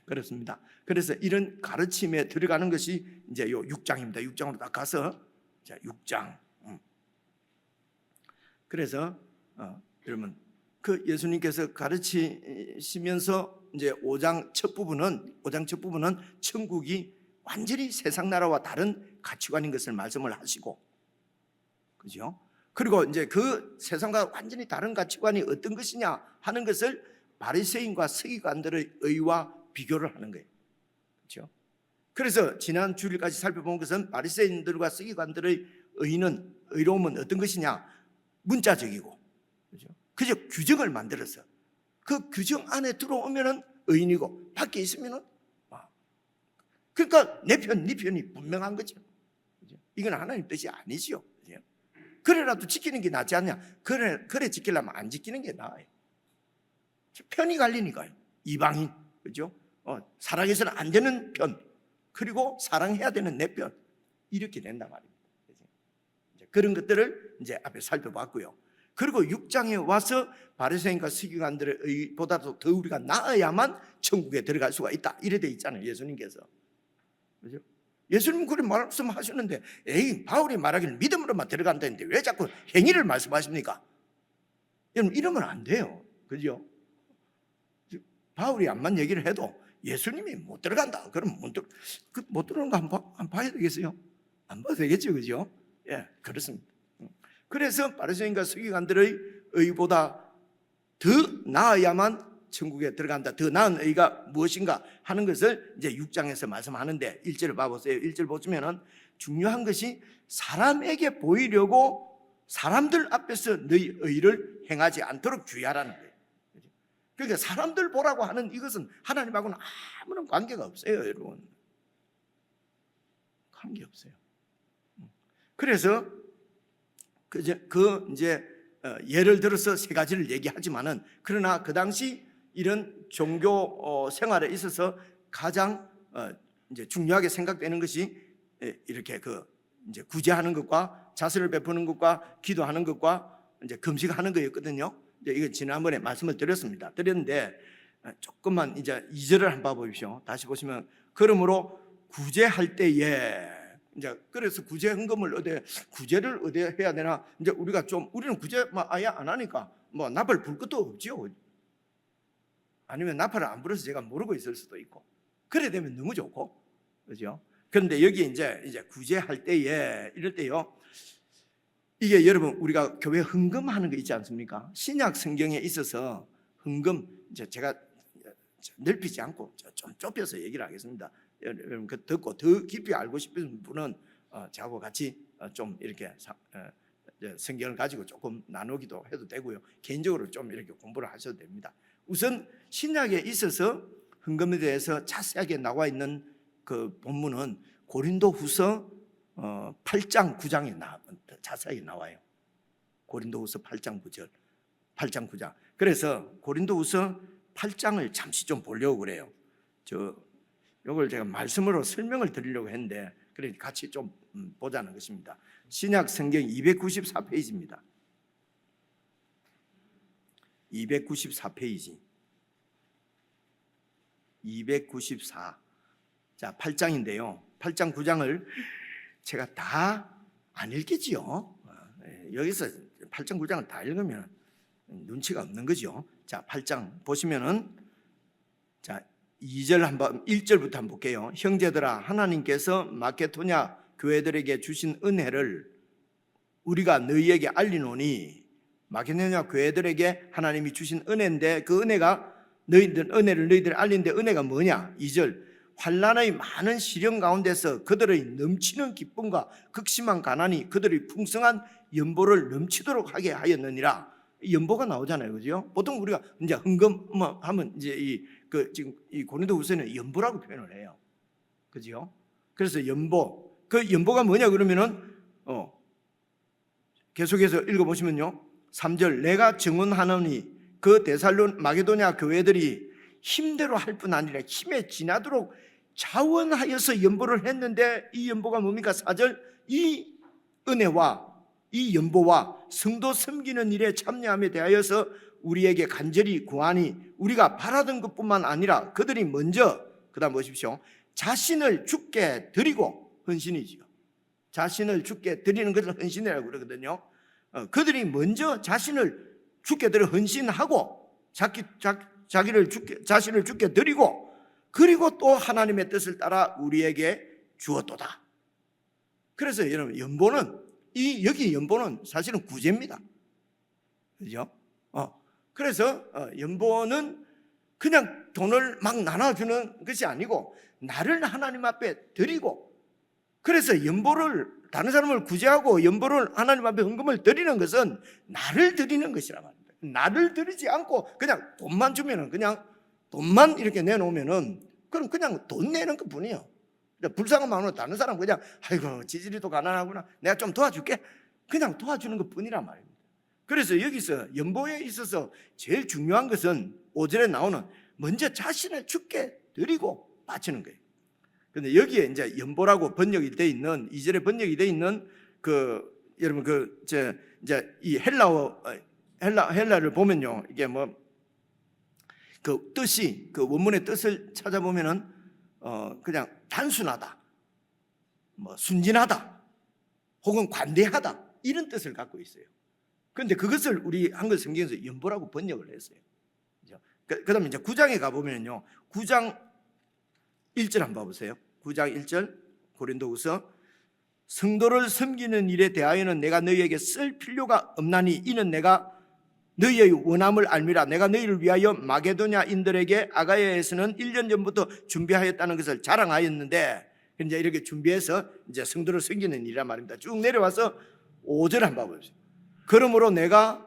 그렇습니다. 그래서 이런 가르침에 들어가는 것이 이제 요 6장입니다. 6장으로 딱 가서, 자 6장. 그래서 여러분 그 예수님께서 가르치시면서 이제 5장 첫 부분은 천국이 완전히 세상 나라와 다른 가치관인 것을 말씀을 하시고, 그죠? 그리고 이제 그 세상과 완전히 다른 가치관이 어떤 것이냐 하는 것을 바리새인과 서기관들의 의와 비교를 하는 거예요. 그렇죠? 그래서 지난 주일까지 살펴본 것은 바리새인들과 서기관들의 의로움은 어떤 것이냐? 문자적이고, 그렇죠? 그저 규정을 만들어서 그 규정 안에 들어오면은 의인이고 밖에 있으면은 그러니까 내 편, 네 편이 분명한 거죠. 그렇죠? 이건 하나님 뜻이 아니지요. 그렇죠? 그래라도 지키는 게 낫지 않냐? 그래 지키려면 안 지키는 게 나아요. 편이 갈리니까요. 이방인, 그죠? 사랑해서는 안 되는 편, 그리고 사랑해야 되는 내 편, 이렇게 된단 말입니다. 이제 그런 것들을 이제 앞에 살펴봤고요. 그리고 6장에 와서 바리새인과 서기관들의 의보다도 더 우리가 나아야만 천국에 들어갈 수가 있다. 이래 돼 있잖아요. 예수님께서. 그죠? 예수님 그런 말씀하시는데, 에이 바울이 말하기는 믿음으로만 들어간다는데 왜 자꾸 행위를 말씀하십니까? 여러분 이러면 안 돼요. 그죠? 바울이 암만 얘기를 해도 예수님이 못 들어간다. 그럼 못 들어오는 거 한번 봐야 되겠어요? 안 봐도 되겠죠, 그죠? 예, 그렇습니다. 그래서 바리새인과 서기관들의 의보다 더 나아야만 천국에 들어간다. 더 나은 의가 무엇인가 하는 것을 이제 6장에서 말씀하는데 1절을 봐보세요. 1절 보시면은 중요한 것이 사람에게 보이려고 사람들 앞에서 너희 의를 행하지 않도록 주의하라는 거예요. 그러니까 사람들 보라고 하는 이것은 하나님하고는 아무런 관계가 없어요, 여러분. 관계 없어요. 그래서 이제 예를 들어서 세 가지를 얘기하지만은 그러나 그 당시 이런 종교 생활에 있어서 가장 이제 중요하게 생각되는 것이 이렇게 이제 구제하는 것과 자선을 베푸는 것과 기도하는 것과 이제 금식하는 거였거든요. 이제 이거 지난번에 말씀을 드렸는데 조금만 이제 2절을 한번 봐보십시오. 다시 보시면 그러므로 구제할 때에 이제 그래서 구제 헌금을 구제를 해야 되나? 이제 우리는 구제 아예 안 하니까 뭐 나팔 불 것도 없지요. 아니면 나팔을 안 불어서 제가 모르고 있을 수도 있고 그래 되면 너무 좋고 그죠? 그런데 여기 이제 구제할 때에 이럴 때요. 이게 여러분 우리가 교회 헌금하는 거 있지 않습니까? 신약 성경에 있어서 헌금 이제 제가 넓히지 않고 좀 좁혀서 얘기를 하겠습니다. 여러분 그 듣고 더 깊이 알고 싶은 분은 저하고 같이 좀 이렇게 성경을 가지고 조금 나누기도 해도 되고요. 개인적으로 좀 이렇게 공부를 하셔도 됩니다. 우선 신약에 있어서 헌금에 대해서 자세하게 나와 있는 그 본문은 고린도후서 8장 9장에 자세하게 나와요. 고린도후서 8장 9절, 8장 9장. 그래서 고린도후서 8장을 잠시 좀 보려고 그래요. 이걸 제가 말씀으로 설명을 드리려고 했는데 그래 같이 좀 보자는 것입니다. 신약 성경 294페이지입니다. 294페이지. 294. 자, 8장인데요. 8장 9장을 제가 다 안 읽겠지요. 여기서 8장 9장을 다 읽으면 눈치가 없는 거죠. 자, 8장 보시면은 자, 1절부터 한번 볼게요. 형제들아 하나님께서 마케도냐 교회들에게 주신 은혜를 우리가 너희에게 알리노니 마케도냐 교회들에게 하나님이 주신 은혜인데 그 은혜가 너희들 알린데 은혜가 뭐냐? 2절 환난의 많은 시련 가운데서 그들의 넘치는 기쁨과 극심한 가난이 그들의 풍성한 연보를 넘치도록 하게 하였느니라. 연보가 나오잖아요, 그죠? 보통 우리가 이제 헌금 하면 이제 지금 이 고린도후서는 연보라고 표현을 해요, 그죠? 그래서 연보, 그 연보가 뭐냐 그러면은 계속해서 읽어보시면요, 3절 내가 증언하노니 그 마게도냐 교회들이 힘대로 할 뿐 아니라 힘에 지나도록 자원하여서 연보를 했는데 이 연보가 뭡니까? 4절 이 은혜와 이 연보와 성도 섬기는 일에 참여함에 대하여서 우리에게 간절히 구하니 우리가 바라던 것뿐만 아니라 그들이 먼저 그다음 보십시오. 자신을 주께 드리고 헌신이지요. 자신을 주께 드리는 것을 헌신이라고 그러거든요. 그들이 먼저 자신을 주께 드려 헌신하고 자신을 주께 드리고 그리고 또 하나님의 뜻을 따라 우리에게 주었도다. 그래서 여러분 연보는 여기 연보는 사실은 구제입니다. 그죠? 그래서 연보는 그냥 돈을 막 나눠주는 것이 아니고 나를 하나님 앞에 드리고 그래서 연보를 다른 사람을 구제하고 연보를 하나님 앞에 헌금을 드리는 것은 나를 드리는 것이라 말입니다. 나를 드리지 않고 그냥 돈만 주면은 그냥 돈만 이렇게 내놓으면은 그럼 그냥 돈 내는 것 뿐이에요. 불쌍한 마음으로 다른 사람 그냥 아이고 지지리도 가난하구나 내가 좀 도와줄게 그냥 도와주는 것 뿐이라 말입니다. 그래서 여기서 연보에 있어서 제일 중요한 것은 5절에 나오는 먼저 자신을 주께 드리고 바치는 거예요. 그런데 여기에 이제 연보라고 번역이 되어 있는 2절에 번역이 되어 있는 여러분 이제 이 헬라를 보면요 이게 그 뜻이 그 원문의 뜻을 찾아보면은 그냥 단순하다, 순진하다, 혹은 관대하다 이런 뜻을 갖고 있어요. 그런데 그것을 우리 한글 성경에서 연보라고 번역을 했어요. 그다음에 이제 9장에 가 보면요 9장 1절 한번 봐보세요. 9장 1절 고린도후서 성도를 섬기는 일에 대하여는 내가 너희에게 쓸 필요가 없나니 이는 내가 너희의 원함을 알미라. 내가 너희를 위하여 마게도냐인들에게 아가야에서는 1년 전부터 준비하였다는 것을 자랑하였는데, 이제 이렇게 준비해서 이제 성도를 섬기는 일이란 말입니다. 쭉 내려와서 5절 한번 봐보세요. 그러므로 내가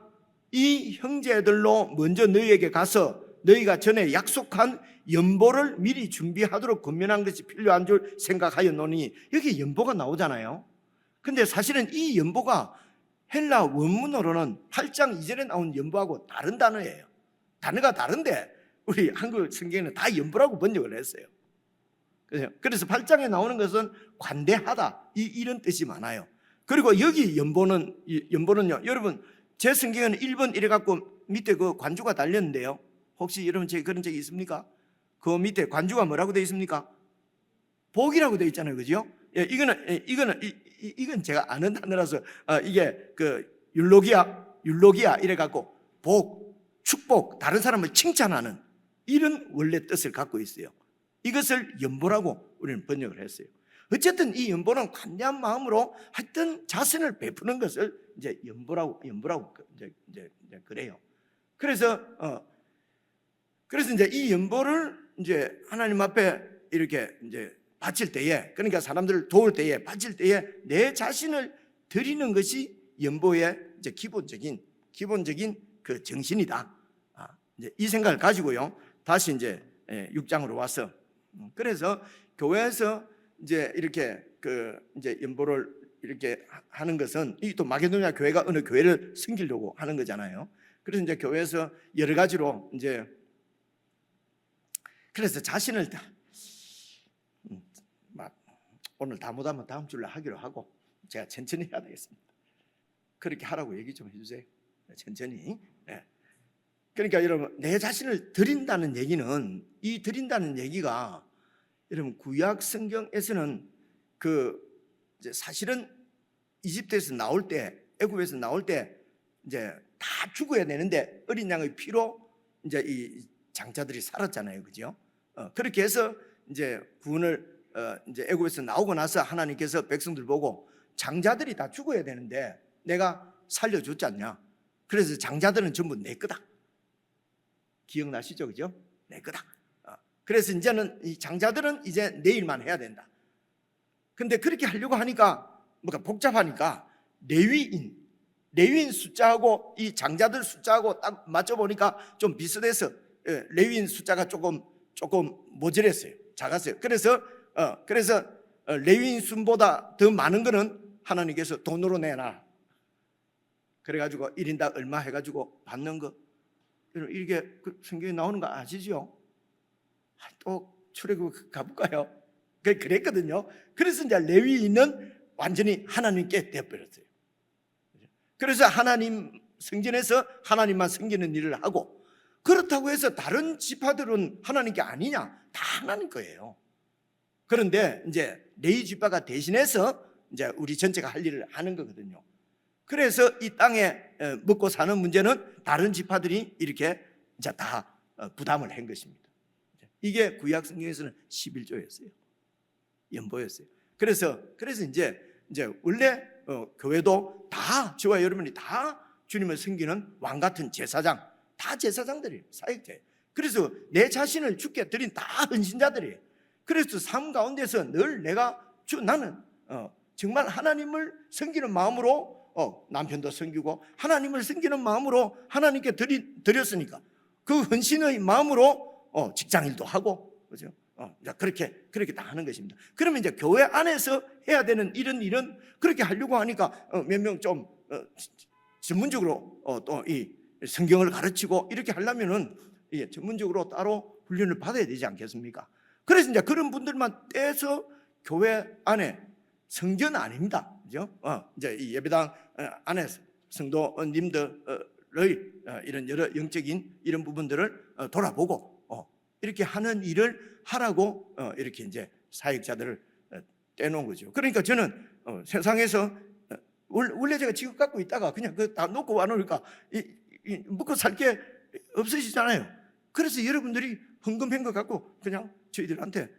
이 형제들로 먼저 너희에게 가서 너희가 전에 약속한 연보를 미리 준비하도록 권면한 것이 필요한 줄 생각하였노니, 여기 연보가 나오잖아요. 근데 사실은 이 연보가 헬라 원문으로는 8장 이전에 나온 연보하고 다른 단어예요. 단어가 다른데 우리 한국 성경에는 다 연보라고 번역을 했어요. 그래서 8장에 나오는 것은 관대하다 이런 뜻이 많아요. 그리고 여기 연보는요, 여러분 제 성경에는 1번 이래 갖고 밑에 그 관주가 달렸는데요, 혹시 여러분 제가 그런 적이 있습니까? 그 밑에 관주가 뭐라고 되어 있습니까? 복이라고 되어 있잖아요, 그죠? 예, 이건 제가 아는 단어라서 이게 그 율로기아 이래 갖고 복, 축복, 다른 사람을 칭찬하는 이런 원래 뜻을 갖고 있어요. 이것을 연보라고 우리는 번역을 했어요. 어쨌든 이 연보는 관대한 마음으로 하여튼 자선을 베푸는 것을 이제 연보라고 이제 그래요. 그래서 이제 이 연보를 이제 하나님 앞에 이렇게 이제 바칠 때에, 그러니까 사람들을 도울 때에, 바칠 때에 내 자신을 드리는 것이 연보의 이제 기본적인 그 정신이다. 이제 이 생각을 가지고요, 다시 이제 6장으로 와서, 그래서 교회에서 이제 이렇게 그 이제 연보를 이렇게 하는 것은, 이 또 마게도냐 교회가 어느 교회를 섬기려고 하는 거잖아요. 그래서 이제 교회에서 여러 가지로 이제, 그래서 자신을 다 오늘 다 못하면 다음 주로 하기로 하고, 제가 천천히 해야 되겠습니다. 그렇게 하라고 얘기 좀 해주세요. 천천히. 네. 그러니까 여러분, 내 자신을 드린다는 얘기는, 이 드린다는 얘기가 여러분 구약 성경에서는 그 이제 사실은 이집트에서 나올 때, 애굽에서 나올 때 이제 다 죽어야 되는데 어린 양의 피로 이제 이 장자들이 살았잖아요, 그죠? 그렇게 해서 이제 구원을 이제 애굽에서 나오고 나서 하나님께서 백성들 보고 장자들이 다 죽어야 되는데 내가 살려줬지 않냐? 그래서 장자들은 전부 내 거다. 기억나시죠, 그죠? 내 거다. 그래서 이제는 이 장자들은 이제 내 일만 해야 된다. 근데 그렇게 하려고 하니까 뭐가 복잡하니까 레위인 숫자하고 이 장자들 숫자하고 딱 맞춰 보니까 좀 비슷해서 레위인 숫자가 조금 모자랐어요. 작았어요. 그래서 레위인 순보다 더 많은 거는 하나님께서 돈으로 내놔. 그래가지고 1인당 얼마 해가지고 받는 거. 이게 그 성경에 나오는 거 아시죠? 또 출애굽 가볼까요? 그랬거든요. 그래서 이제 레위인은 완전히 하나님께 되어버렸어요. 그래서 하나님 성전에서 하나님만 섬기는 일을 하고, 그렇다고 해서 다른 지파들은 하나님 게 아니냐? 다 하나님 거예요. 그런데 이제 레위 지파가 대신해서 이제 우리 전체가 할 일을 하는 거거든요. 그래서 이 땅에 먹고 사는 문제는 다른 지파들이 이렇게 이제 다 부담을 한 것입니다. 이게 구약 성경에서는 11조였어요. 연보였어요. 그래서 이제 원래 교회도 다, 저와 여러분이 다 주님을 섬기는 왕 같은 제사장, 다 제사장들이에요. 사역자예요. 그래서 내 자신을 주께 드린 다 헌신자들이에요. 그래서 삶 가운데서 늘 나는 정말 하나님을 섬기는 마음으로 남편도 섬기고, 하나님을 섬기는 마음으로 하나님께 드렸으니까 그 헌신의 마음으로 직장일도 하고, 그죠? 그렇게 다 하는 것입니다. 그러면 이제 교회 안에서 해야 되는 이런 일은 그렇게 하려고 하니까 몇 명 좀 전문적으로 또 이 성경을 가르치고 이렇게 하려면은 전문적으로 따로 훈련을 받아야 되지 않겠습니까? 그래서 이제 그런 분들만 떼서 교회 안에, 성전 아닙니다, 그죠? 이제 이 예배당 안에 성도님들의 이런 여러 영적인 이런 부분들을 돌아보고 이렇게 하는 일을 하라고 이렇게 이제 사역자들을 떼놓은 거죠. 그러니까 저는 세상에서 원래 제가 직업 갖고 있다가 그냥 다 놓고 와놓으니까 먹고 살 게 없으시잖아요. 그래서 여러분들이 헌금한 거 갖고 그냥 저희들한테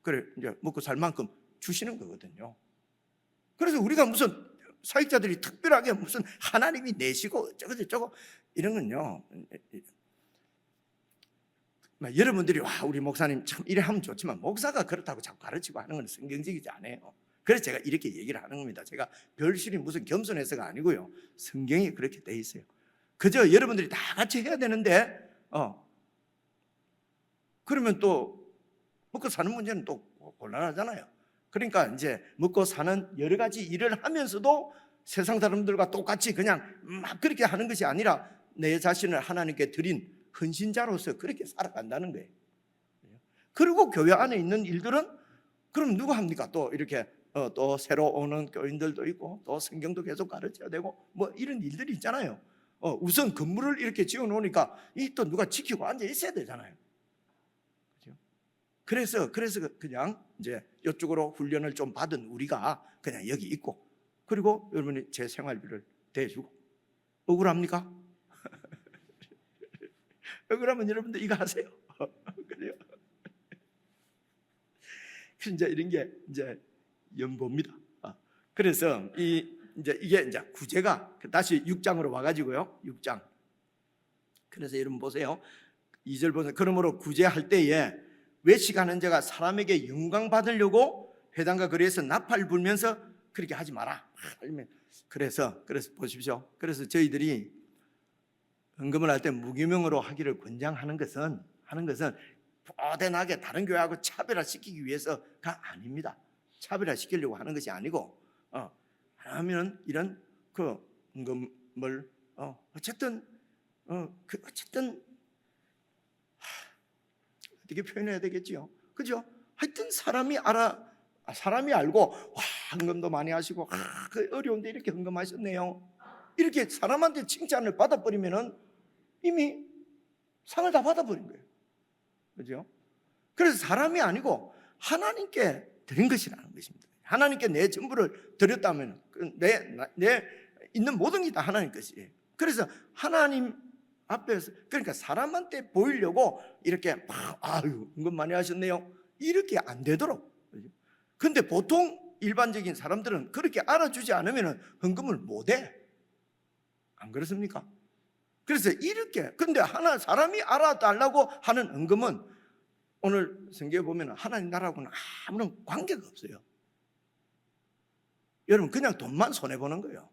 그래 이제 먹고 살 만큼 주시는 거거든요. 그래서 우리가 무슨 사역자들이 특별하게 무슨 하나님이 내시고 저거 이런 건요. 여러분들이 와 우리 목사님 참 이래 하면 좋지만 목사가 그렇다고 자꾸 가르치고 하는 건 성경적이지 않아요. 그래서 제가 이렇게 얘기를 하는 겁니다. 제가 별실이 무슨 겸손해서가 아니고요. 성경이 그렇게 돼 있어요. 그저 여러분들이 다 같이 해야 되는데 그러면 또 먹고 사는 문제는 또 곤란하잖아요. 그러니까 이제 먹고 사는 여러 가지 일을 하면서도 세상 사람들과 똑같이 그냥 막 그렇게 하는 것이 아니라 내 자신을 하나님께 드린 헌신자로서 그렇게 살아간다는 거예요. 그리고 교회 안에 있는 일들은 그럼 누가 합니까? 또 이렇게 또 새로 오는 교인들도 있고 또 성경도 계속 가르쳐야 되고 뭐 이런 일들이 있잖아요. 우선 건물을 이렇게 지어 놓으니까 이 또 누가 지키고 앉아 있어야 되잖아요. 그렇죠? 그래서 그냥 이제 이쪽으로 훈련을 좀 받은 우리가 그냥 여기 있고 그리고 여러분이 제 생활비를 대주고 억울합니까? 억울하면 여러분들 이거 하세요. 그래요. 이제 이런 게 이제 연보입니다. 그래서 이제 이게 이제 구제가 다시 6장으로 와가지고요. 6장. 그래서 여러분 보세요. 2절 보세요. 그러므로 구제할 때에 외식하는 자가 사람에게 영광 받으려고 회당과 거리에서 나팔 불면서 그렇게 하지 마라. 그래서 보십시오. 그래서 저희들이 헌금을 할 때 무기명으로 하기를 권장하는 것은 보대나게 다른 교회하고 차별화시키기 위해서가 아닙니다. 차별화시키려고 하는 것이 아니고 하면 이런 그 헌금을 어쨌든 어떻게 표현해야 되겠지요? 그죠? 하여튼 사람이 알고 와 헌금도 많이 하시고 그 어려운데 이렇게 헌금하셨네요. 이렇게 사람한테 칭찬을 받아버리면은 이미 상을 다 받아버린 거예요. 그죠? 그래서 사람이 아니고 하나님께 드린 것이라는 것입니다. 하나님께 내 전부를 드렸다면 내 있는 모든 게 다 하나님 것이에요. 그래서 하나님 앞에서 그러니까 사람한테 보이려고 이렇게 막 아유 헌금 많이 하셨네요. 이렇게 안 되도록. 근데 보통 일반적인 사람들은 그렇게 알아주지 않으면 헌금을 못 해. 안 그렇습니까? 그래서 이렇게 근데 사람이 알아달라고 하는 헌금은 오늘 성경에 보면 하나님 나라하고는 아무런 관계가 없어요. 여러분 그냥 돈만 손해보는 거예요.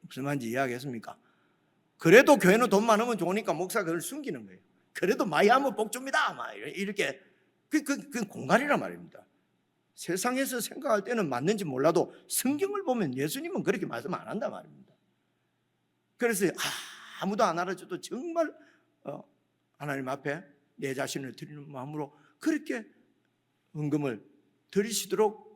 무슨 말인지 이해하겠습니까? 그래도 교회는 돈 많으면 좋으니까 목사가 그걸 숨기는 거예요. 그래도 많이 하면 복 줍니다. 막 이렇게 그 공간이란 말입니다. 세상에서 생각할 때는 맞는지 몰라도 성경을 보면 예수님은 그렇게 말씀 안 한단 말입니다. 그래서 아무도 안 알아줘도 정말 하나님 앞에 내 자신을 드리는 마음으로 그렇게 헌금을 드리시도록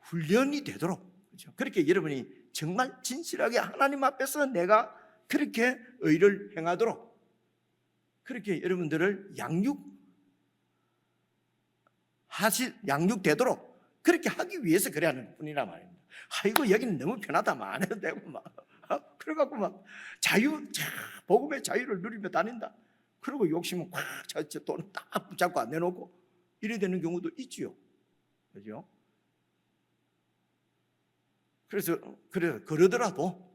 훈련이 되도록 그렇죠? 그렇게 여러분이 정말 진실하게 하나님 앞에서 내가 그렇게 의를 행하도록 그렇게 여러분들을 양육되도록 그렇게 하기 위해서 그래야 하는 뿐이란 말입니다. 아이고 여기는 너무 편하다 안 해도 되고 막 그래갖고 막 복음의 자유를 누리며 다닌다. 그리고 욕심은 꽉 차서 돈을 딱 붙잡고 안 내놓고 이래 되는 경우도 있지요. 그죠? 그래서 그러더라도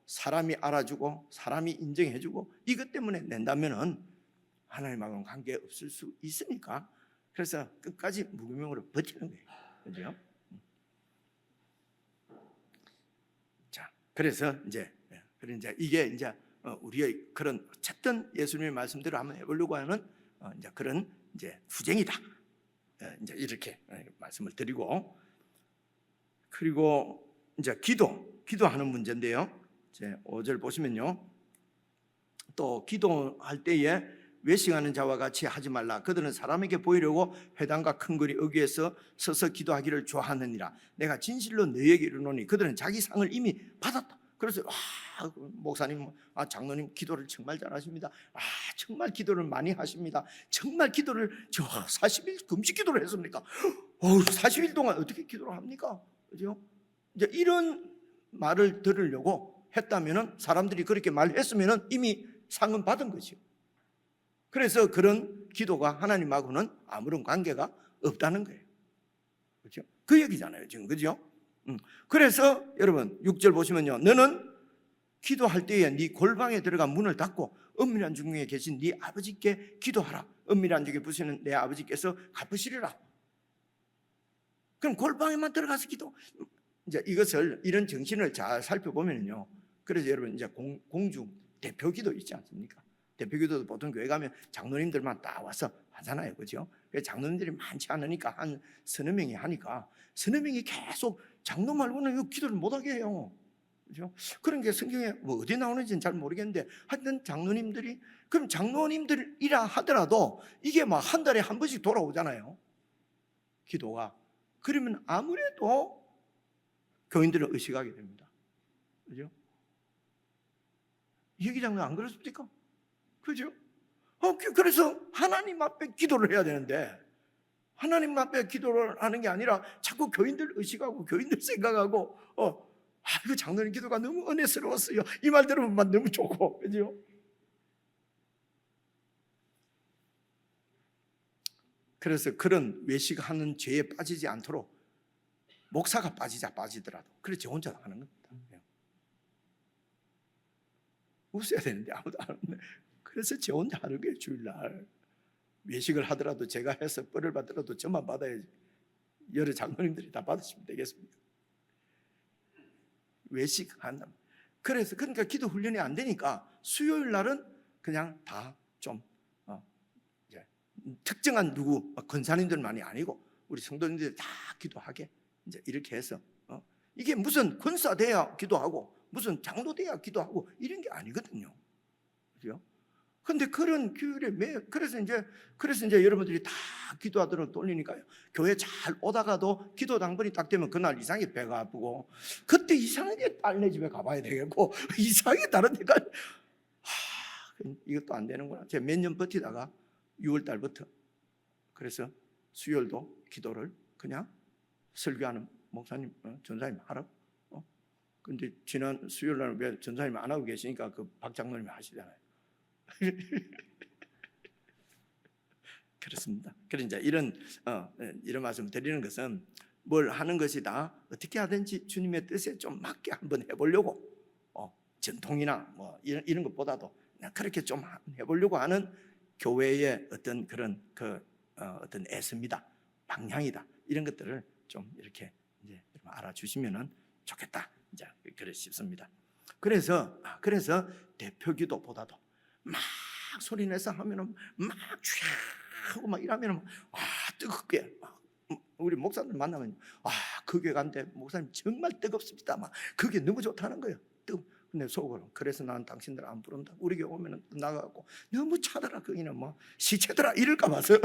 사람이 알아주고 사람이 인정해주고 이것 때문에 낸다면은 하나님하고는 관계 없을 수 있으니까 그래서 끝까지 무기명으로 버티는 거예요. 그죠? 자, 그래서 이제 이게 이제 우리의 그런 어쨌든 예수님의 말씀대로 한번 해보려고 하는 이제 그런 이제 투쟁이다. 이제 이렇게 말씀을 드리고 그리고 이제 기도하는 문제인데요. 이제 5절 보시면요. 또 기도할 때에 외식하는 자와 같이 하지 말라. 그들은 사람에게 보이려고 회당과 큰 거리 어귀에서 서서 기도하기를 좋아하느니라. 내가 진실로 너희에게 이르노니 그들은 자기 상을 이미 받았다. 그래서 목사님, 장로님 기도를 정말 잘하십니다. 정말 기도를 많이 하십니다. 정말 기도를 40일 금식 기도를 했습니까? 40일 동안 어떻게 기도를 합니까? 그죠? 이제 이런 말을 들으려고 했다면은 사람들이 그렇게 말했으면은 이미 상은 받은 거죠. 그래서 그런 기도가 하나님하고는 아무런 관계가 없다는 거예요. 그렇죠? 그 얘기잖아요, 지금. 그죠? 그래서 여러분 6절 보시면요. 너는 기도할 때에 네 골방에 들어가 문을 닫고 은밀한 중에 계신 네 아버지께 기도하라. 은밀한 중에 부시는 내 아버지께서 갚으시리라. 그럼 골방에만 들어가서 기도. 이제 이것을 이런 정신을 잘 살펴보면요. 그래서 여러분 이제 공중 대표기도 있지 않습니까? 대표기도도 보통 교회 가면 장로님들만 딱 와서 하잖아요, 그죠? 장로님들이 많지 않으니까 한 서너 명이 하니까 서너 명이 계속 장로 말고는 기도를 못하게 해요, 그죠? 그런 게 성경에 뭐 어디 나오는지는 잘 모르겠는데 하여튼 장로님들이 그럼 장로님들이라 하더라도 이게 막 한 달에 한 번씩 돌아오잖아요, 기도가. 그러면 아무래도 교인들은 의식하게 됩니다, 그죠? 여기장로 안 그렇습니까? 그죠? 그래서 하나님 앞에 기도를 해야 되는데 하나님 앞에 기도를 하는 게 아니라 자꾸 교인들 의식하고 교인들 생각하고 이거 장로님 기도가 너무 은혜스러웠어요. 이 말 들으면 너무 좋고, 그죠? 그래서 그런 외식하는 죄에 빠지지 않도록 목사가 빠지더라도 그래 저 혼자 하는 겁니다. 웃어야 되는데 아무도 안 웃네. 그래서 저 혼자 하는 거예요, 주일날. 외식을 하더라도 제가 해서 뻘을 받더라도 저만 받아야지 여러 장로님들이 다 받으시면 되겠습니까? 외식한다. 그래서 그러니까 기도 훈련이 안 되니까 수요일 날은 그냥 다 좀 특정한 누구 권사님들만이 아니고 우리 성도님들이 다 기도하게 이제 이렇게 해서 이게 무슨 권사 돼야 기도하고 무슨 장로 돼야 기도하고 이런 게 아니거든요, 그죠? 근데 그런 규율에 그래서 이제 여러분들이 다 기도하도록 돌리니까요. 교회 잘 오다가도 기도 당번이 딱 되면 그날 이상하게 배가 아프고 그때 이상하게 딸네 집에 가봐야 되겠고 이상하게 다른 데가 이것도 안 되는구나. 제가 몇 년 버티다가 6월 달부터 그래서 수요일도 기도를 그냥 설교하는 목사님, 전사님 하라고. 근데 지난 수요일 날 왜 전사님 안 하고 계시니까 그 박 장로님이 하시잖아요. 그렇습니다. 그래서 이제 이런 말씀 드리는 것은 뭘 하는 것이다 어떻게 하든지 주님의 뜻에 좀 맞게 한번 해보려고 전통이나 뭐 이런 것보다도 그냥 그렇게 좀 해보려고 하는 교회의 어떤 그런 어떤 애습니다, 방향이다 이런 것들을 좀 이렇게 이제 알아주시면은 좋겠다 이제 그래 싶습니다. 그래서 대표기도보다도 막 소리내서 하면은 막 하고 막 이러면은 뜨겁게 우리 목사들 만나면 그 교회 간데 목사님 정말 뜨겁습니다. 막 그게 너무 좋다는 거예요. 근데 속으로 그래서 나는 당신들 안 부른다. 우리 교회 오면은 나가고 너무 차더라. 거기는 뭐 시체더라 이럴까 봐서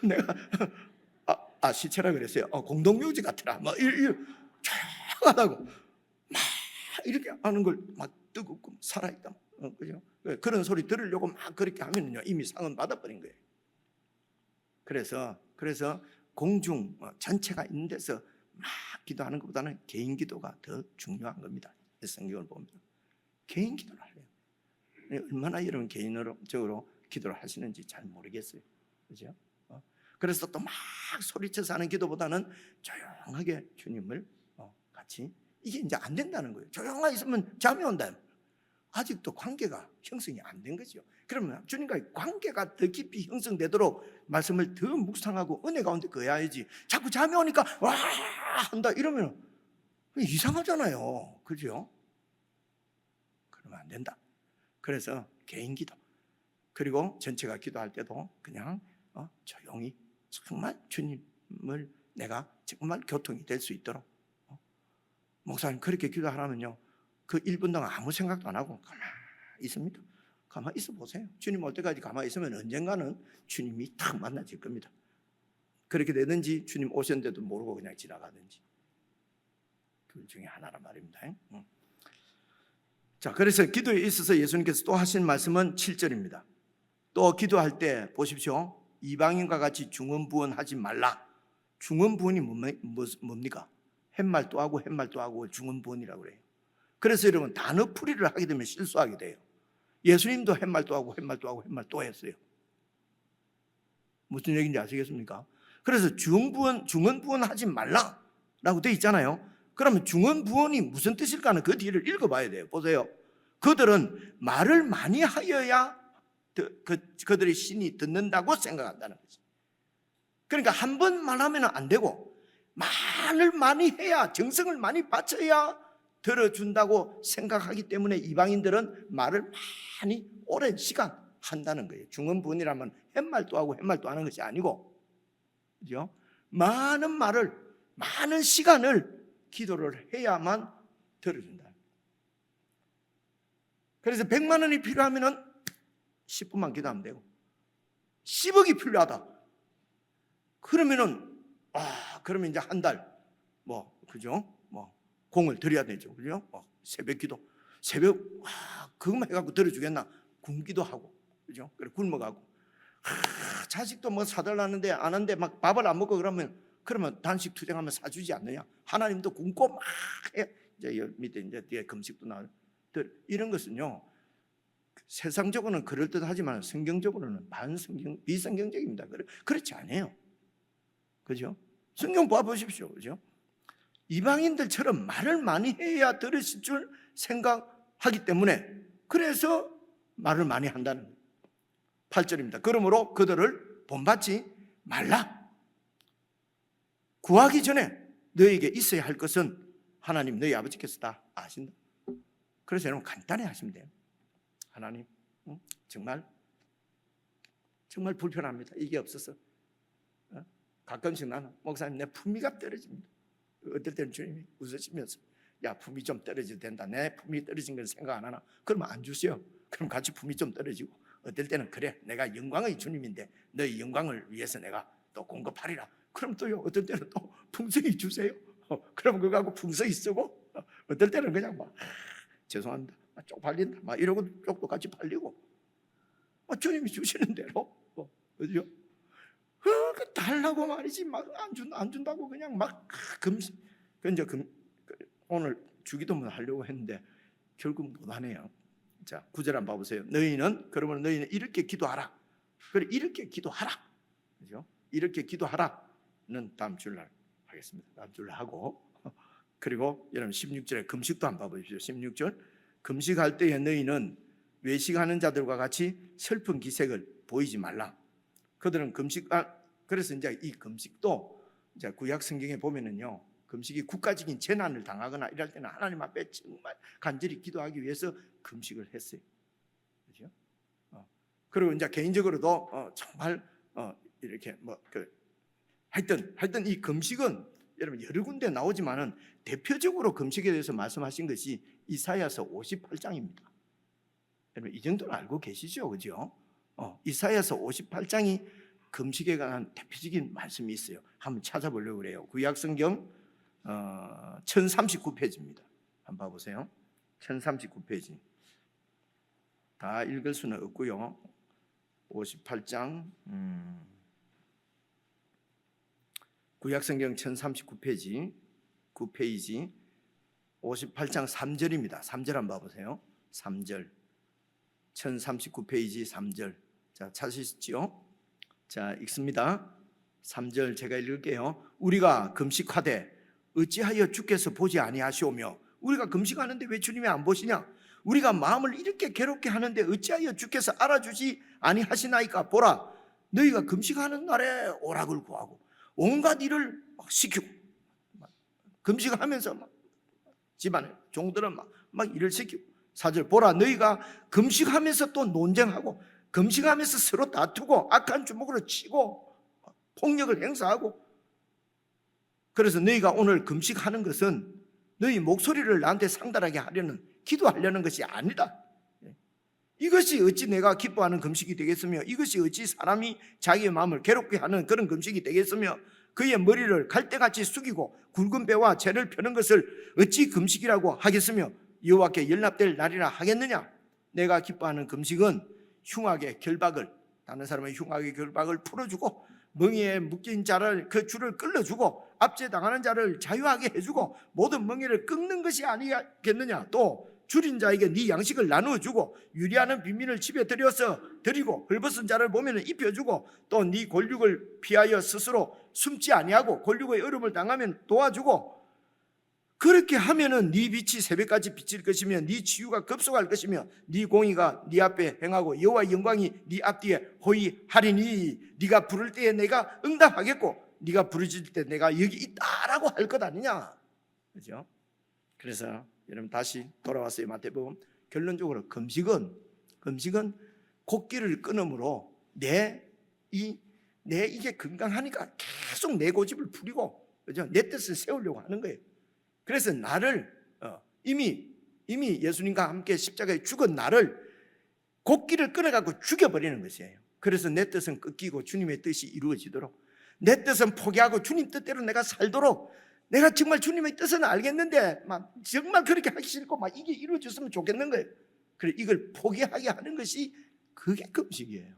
내가 시체라 그랬어요. 공동묘지 같더라. 막 조용하다고 막 이렇게 하는 걸 막 뜨겁고 살아있다. 그죠? 그런 소리 들으려고 막 그렇게 하면요 이미 상은 받아버린 거예요. 그래서 공중 전체가 있는 데서 막 기도하는 것보다는 개인 기도가 더 중요한 겁니다. 성경을 보면 개인 기도를 해요. 얼마나 여러분 개인적으로 기도를 하시는지 잘 모르겠어요, 그죠? 그래서 또 막 소리쳐서 하는 기도보다는 조용하게 주님을 같이 이게 이제 안 된다는 거예요. 조용하게 있으면 잠이 온다. 아직도 관계가 형성이 안 된 거죠. 그러면 주님과의 관계가 더 깊이 형성되도록 말씀을 더 묵상하고 은혜 가운데 거해야지. 자꾸 잠이 오니까 와 한다 이러면 이상하잖아요, 그죠? 그러면 안 된다. 그래서 개인 기도 그리고 전체가 기도할 때도 그냥 조용히 정말 주님을 내가 정말 교통이 될 수 있도록 목사님 그렇게 기도하라면요 그 1분 동안 아무 생각도 안 하고 가만히 있습니다. 가만히 있어 보세요. 주님 올 때까지 가만히 있으면 언젠가는 주님이 딱 만나질 겁니다. 그렇게 되든지 주님 오셨는데도 모르고 그냥 지나가든지 그 중에 하나란 말입니다. 자, 그래서 기도에 있어서 예수님께서 또 하신 말씀은 7절입니다. 또 기도할 때 보십시오. 이방인과 같이 중언부언하지 말라. 중언부언이 뭡니까? 햇말도 하고 중언부언이라고 그래요. 그래서 여러분 단어풀이를 하게 되면 실수하게 돼요. 예수님도 햇말도 하고 또 했어요. 무슨 얘기인지 아시겠습니까? 그래서 중언부언하지 말라라고 되어 있잖아요. 그러면 중언부언이 무슨 뜻일까는 그 뒤를 읽어봐야 돼요. 보세요. 그들은 말을 많이 하여야 그들의 신이 듣는다고 생각한다는 거지. 그러니까 한 번 말하면 안 되고 말을 많이 해야, 정성을 많이 바쳐야 들어준다고 생각하기 때문에 이방인들은 말을 많이 오랜 시간 한다는 거예요. 중언부언이라면 햇말도 하고 햇말도 하는 것이 아니고, 그죠? 많은 말을, 많은 시간을 기도를 해야만 들어준다. 그래서 100만 원이 필요하면은 10분만 기도하면 되고, 10억이 필요하다 그러면은 그러면 이제 한 달 그죠? 공을 들여야 되죠. 그죠? 새벽 기도. 새벽 그것만 해갖고 들어주겠나? 굶기도 하고, 그죠? 그래 굶어가고. 자식도 사달라는데 안 하는데 막 밥을 안 먹고 그러면 단식 투쟁하면 사주지 않느냐? 하나님도 굶고 막 해. 이제 밑에 이제 뒤에 금식도 나와요. 이런 것은요, 세상적으로는 그럴듯하지만 성경적으로는 비성경적입니다. 그렇지 않아요. 그죠? 성경 봐보십시오. 그죠? 이방인들처럼 말을 많이 해야 들으실 줄 생각하기 때문에 그래서 말을 많이 한다는 거예요. 8절입니다. 그러므로 그들을 본받지 말라. 구하기 전에 너에게 있어야 할 것은 하나님 너희 아버지께서 다 아신다. 그래서 여러분 간단히 하시면 돼요. 하나님 정말 불편합니다. 이게 없어서 가끔씩 나는 목사님 내 품위가 떨어집니다. 어떨 때는 주님이 웃으시면서 야 품위 좀 떨어져도 된다. 내 품위 떨어진 걸 생각 안 하나? 그러면 안 주세요. 그럼 같이 품위 좀 떨어지고, 어떨 때는 그래 내가 영광의 주님인데 너희 영광을 위해서 내가 또 공급하리라. 그럼 또요 어떨 때는 또 풍성히 주세요. 그럼 그거 갖고 풍성히 쓰고, 어떨 때는 그냥 죄송합니다 쪽팔린다 이러고 쪽도 같이 팔리고, 주님이 주시는 대로 그죠? 달라고 말이지 안 준다고 그냥 금식. 오늘 주기도문 하려고 했는데 결국 못 하네요. 자 9절 한번 봐보세요. 그러면 너희는 이렇게 기도하라. 그래 이렇게 기도하라. 그죠? 이렇게 기도하라는 다음 주일날 하겠습니다. 다음 주일날 하고, 그리고 여러분 16절에 금식도 한번 봐보십시오. 16절 금식할 때에 너희는 외식하는 자들과 같이 슬픈 기색을 보이지 말라. 그들은 그래서 이제 이 금식도 이제 구약 성경에 보면은요, 금식이 국가적인 재난을 당하거나 이럴 때는 하나님 앞에 정말 간절히 기도하기 위해서 금식을 했어요. 그렇죠? 그리고 이제 개인적으로도 정말 이렇게 하여튼 이 금식은 여러분 여러 군데 나오지만은 대표적으로 금식에 대해서 말씀하신 것이 이사야서 58장입니다. 여러분 이 정도는 알고 계시죠, 그죠? 이사야서 58장이 금식에 관한 대표적인 말씀이 있어요. 한번 찾아보려고 그래요. 구약성경 1039페이지입니다. 한번 봐보세요. 1039페이지. 다 읽을 수는 없고요. 58장 구약성경 1039페이지 9페이지 58장 3절입니다. 3절 한번 봐보세요. 3절 1039페이지 3절. 자, 찾으시죠? 자, 읽습니다. 3절 제가 읽을게요. 우리가 금식하되 어찌하여 주께서 보지 아니하시오며, 우리가 금식하는데 왜 주님이 안 보시냐? 우리가 마음을 이렇게 괴롭게 하는데 어찌하여 주께서 알아주지 아니하시나이까? 보라, 너희가 금식하는 날에 오락을 구하고 온갖 일을 시키고, 금식을 하면서 집안에 종들은 막 일을 시키고. 4절 보라, 너희가 금식하면서 또 논쟁하고 금식하면서 서로 다투고 악한 주먹으로 치고 폭력을 행사하고. 그래서 너희가 오늘 금식하는 것은 너희 목소리를 나한테 상달하게 하려는, 기도하려는 것이 아니다. 이것이 어찌 내가 기뻐하는 금식이 되겠으며, 이것이 어찌 사람이 자기의 마음을 괴롭게 하는 그런 금식이 되겠으며, 그의 머리를 갈대같이 숙이고 굵은 배와 재를 펴는 것을 어찌 금식이라고 하겠으며 여호와께 연락될 날이라 하겠느냐? 내가 기뻐하는 금식은 흉악의 결박을, 다른 사람의 흉악의 결박을 풀어주고 멍에에 묶인 자를 그 줄을 끌어주고 압제당하는 자를 자유하게 해주고 모든 멍에를 끊는 것이 아니겠느냐? 또 줄인 자에게 네 양식을 나누어 주고 유리하는 빈민을 집에 들여서 드리고 헐벗은 자를 보면 입혀주고 또 네 권력을 피하여 스스로 숨지 아니하고 권력의 어려움을 당하면 도와주고 그렇게 하면은 네 빛이 새벽까지 비칠 것이며 네 치유가 급속할 것이며 네 공의가 네 앞에 행하고 여호와의 영광이 네 앞뒤에 호위하리니 네가 부를 때에 내가 응답하겠고 네가 부르짖을 때 내가 여기 있다라고 할 것 아니냐. 그죠? 그래서 여러분 다시 돌아왔어요. 마태복음. 결론적으로 금식은 곡기를 끊음으로 내 이게 건강하니까 계속 내 고집을 부리고 그죠? 내 뜻을 세우려고 하는 거예요. 그래서 나를 이미 예수님과 함께 십자가에 죽은 나를 곡기를 끊어갖고 죽여버리는 것이에요. 그래서 내 뜻은 꺾이고 주님의 뜻이 이루어지도록 내 뜻은 포기하고 주님 뜻대로 내가 살도록 내가 정말 주님의 뜻은 알겠는데 막 정말 그렇게 하기 싫고 막 이게 이루어졌으면 좋겠는 거예요. 그래 이걸 포기하게 하는 것이 그게 금식이에요.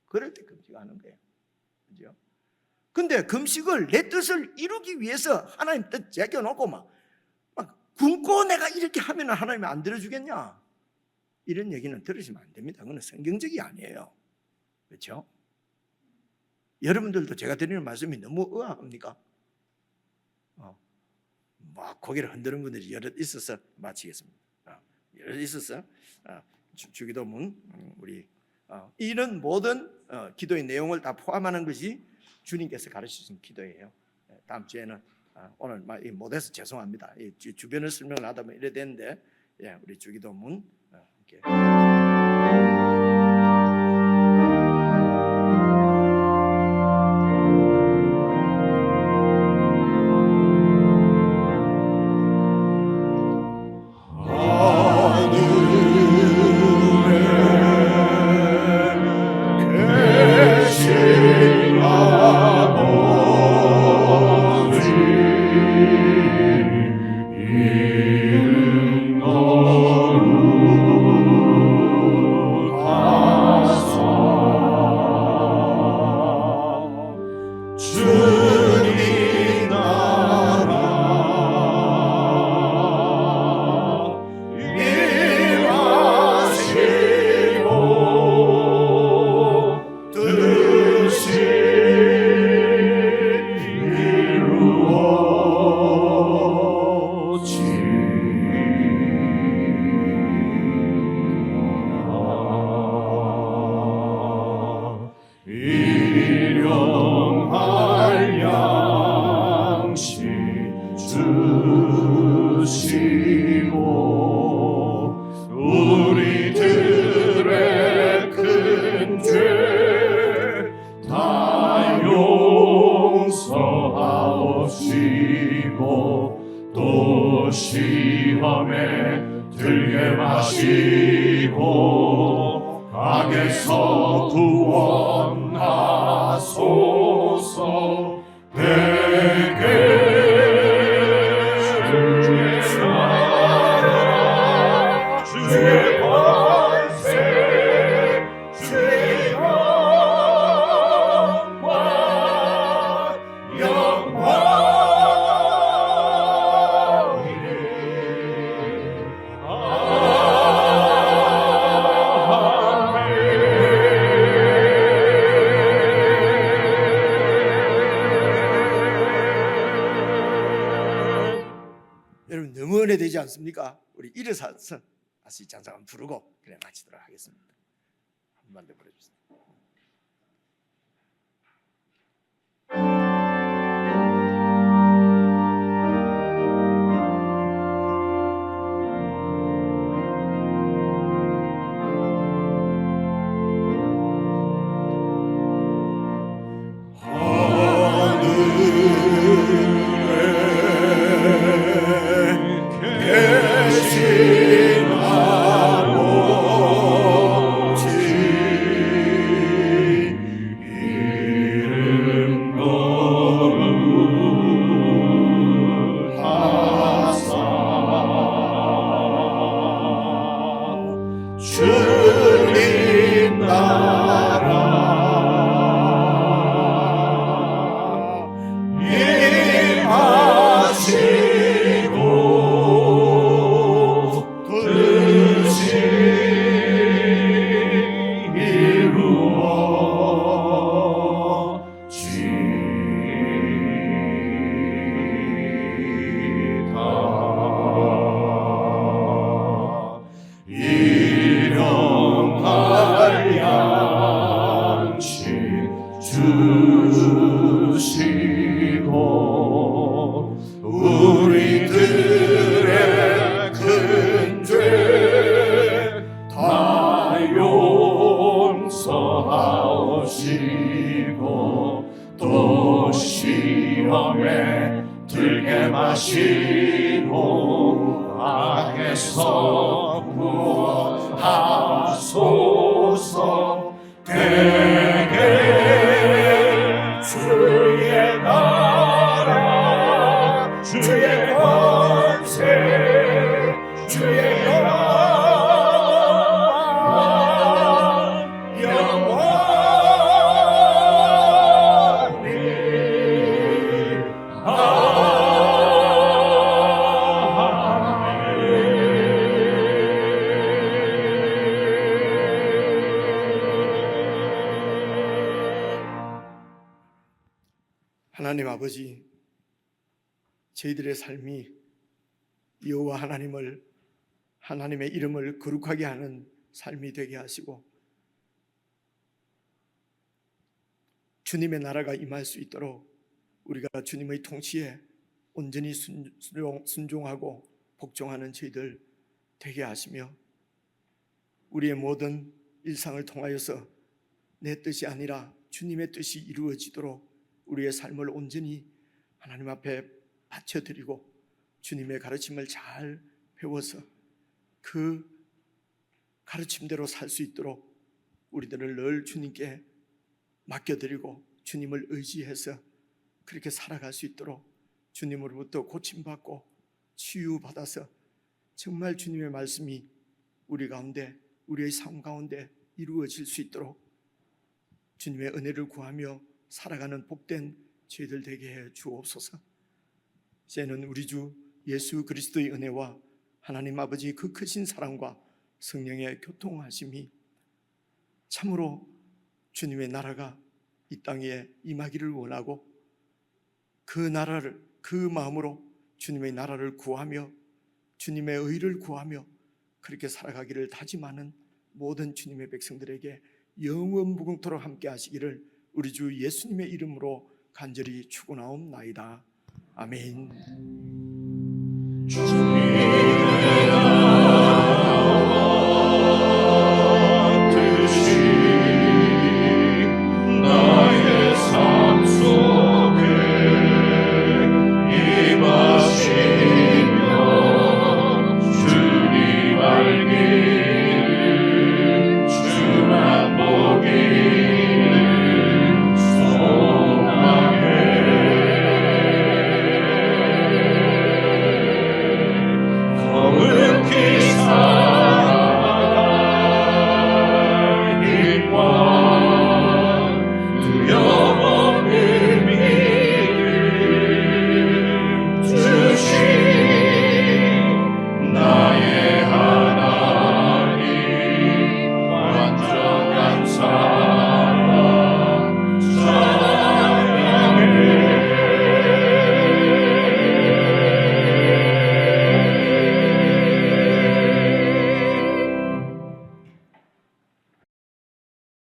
그럴 때 금식하는 거예요. 그죠? 근데 금식을 내 뜻을 이루기 위해서 하나님 뜻 제껴놓고 막 굶고 내가 이렇게 하면 하나님이 안 들어주겠냐? 이런 얘기는 들으시면 안 됩니다. 그건 성경적이 아니에요. 그렇죠? 여러분들도 제가 드리는 말씀이 너무 의아합니까? 막 고개를 흔드는 분들이 여럿 있어서 마치겠습니다. 여럿 있어서 주기도문 우리 이런 모든 기도의 내용을 다 포함하는 것이 주님께서 가르치신 기도예요. 다음 주에는 오늘 못해서 죄송합니다. 주변을 설명을 하다 보면 이래 되는데 우리 주기도문 이렇게. 여러분 너무 은혜되지 않습니까? 우리 일어서서 다시 찬송 한번 부르고 그래 마치도록 하겠습니다. 한 번 더 부르주세요. 계신 아버지 오시고 또 시험에 들게 마시고 악에서 구원하소서. 되게 주의 나라 주의 권세 주의 하나님 아버지, 저희들의 삶이 여호와 하나님의 이름을 거룩하게 하는 삶이 되게 하시고 주님의 나라가 임할 수 있도록 우리가 주님의 통치에 온전히 순종하고 복종하는 저희들 되게 하시며 우리의 모든 일상을 통하여서 내 뜻이 아니라 주님의 뜻이 이루어지도록 우리의 삶을 온전히 하나님 앞에 바쳐드리고 주님의 가르침을 잘 배워서 그 가르침대로 살 수 있도록 우리들을 늘 주님께 맡겨드리고 주님을 의지해서 그렇게 살아갈 수 있도록 주님으로부터 고침받고 치유받아서 정말 주님의 말씀이 우리 가운데 우리의 삶 가운데 이루어질 수 있도록 주님의 은혜를 구하며 살아가는 복된 저희들 되게 해 주옵소서. 이제는 우리 주 예수 그리스도의 은혜와 하나님 아버지의 그 크신 사랑과 성령의 교통하심이 참으로 주님의 나라가 이 땅에 임하기를 원하고 그 나라를 그 마음으로 주님의 나라를 구하며 주님의 의를 구하며 그렇게 살아가기를 다짐하는 모든 주님의 백성들에게 영원 무궁토록 함께 하시기를 우리 주 예수님의 이름으로 간절히 축원하옵나이다. 아멘. 주님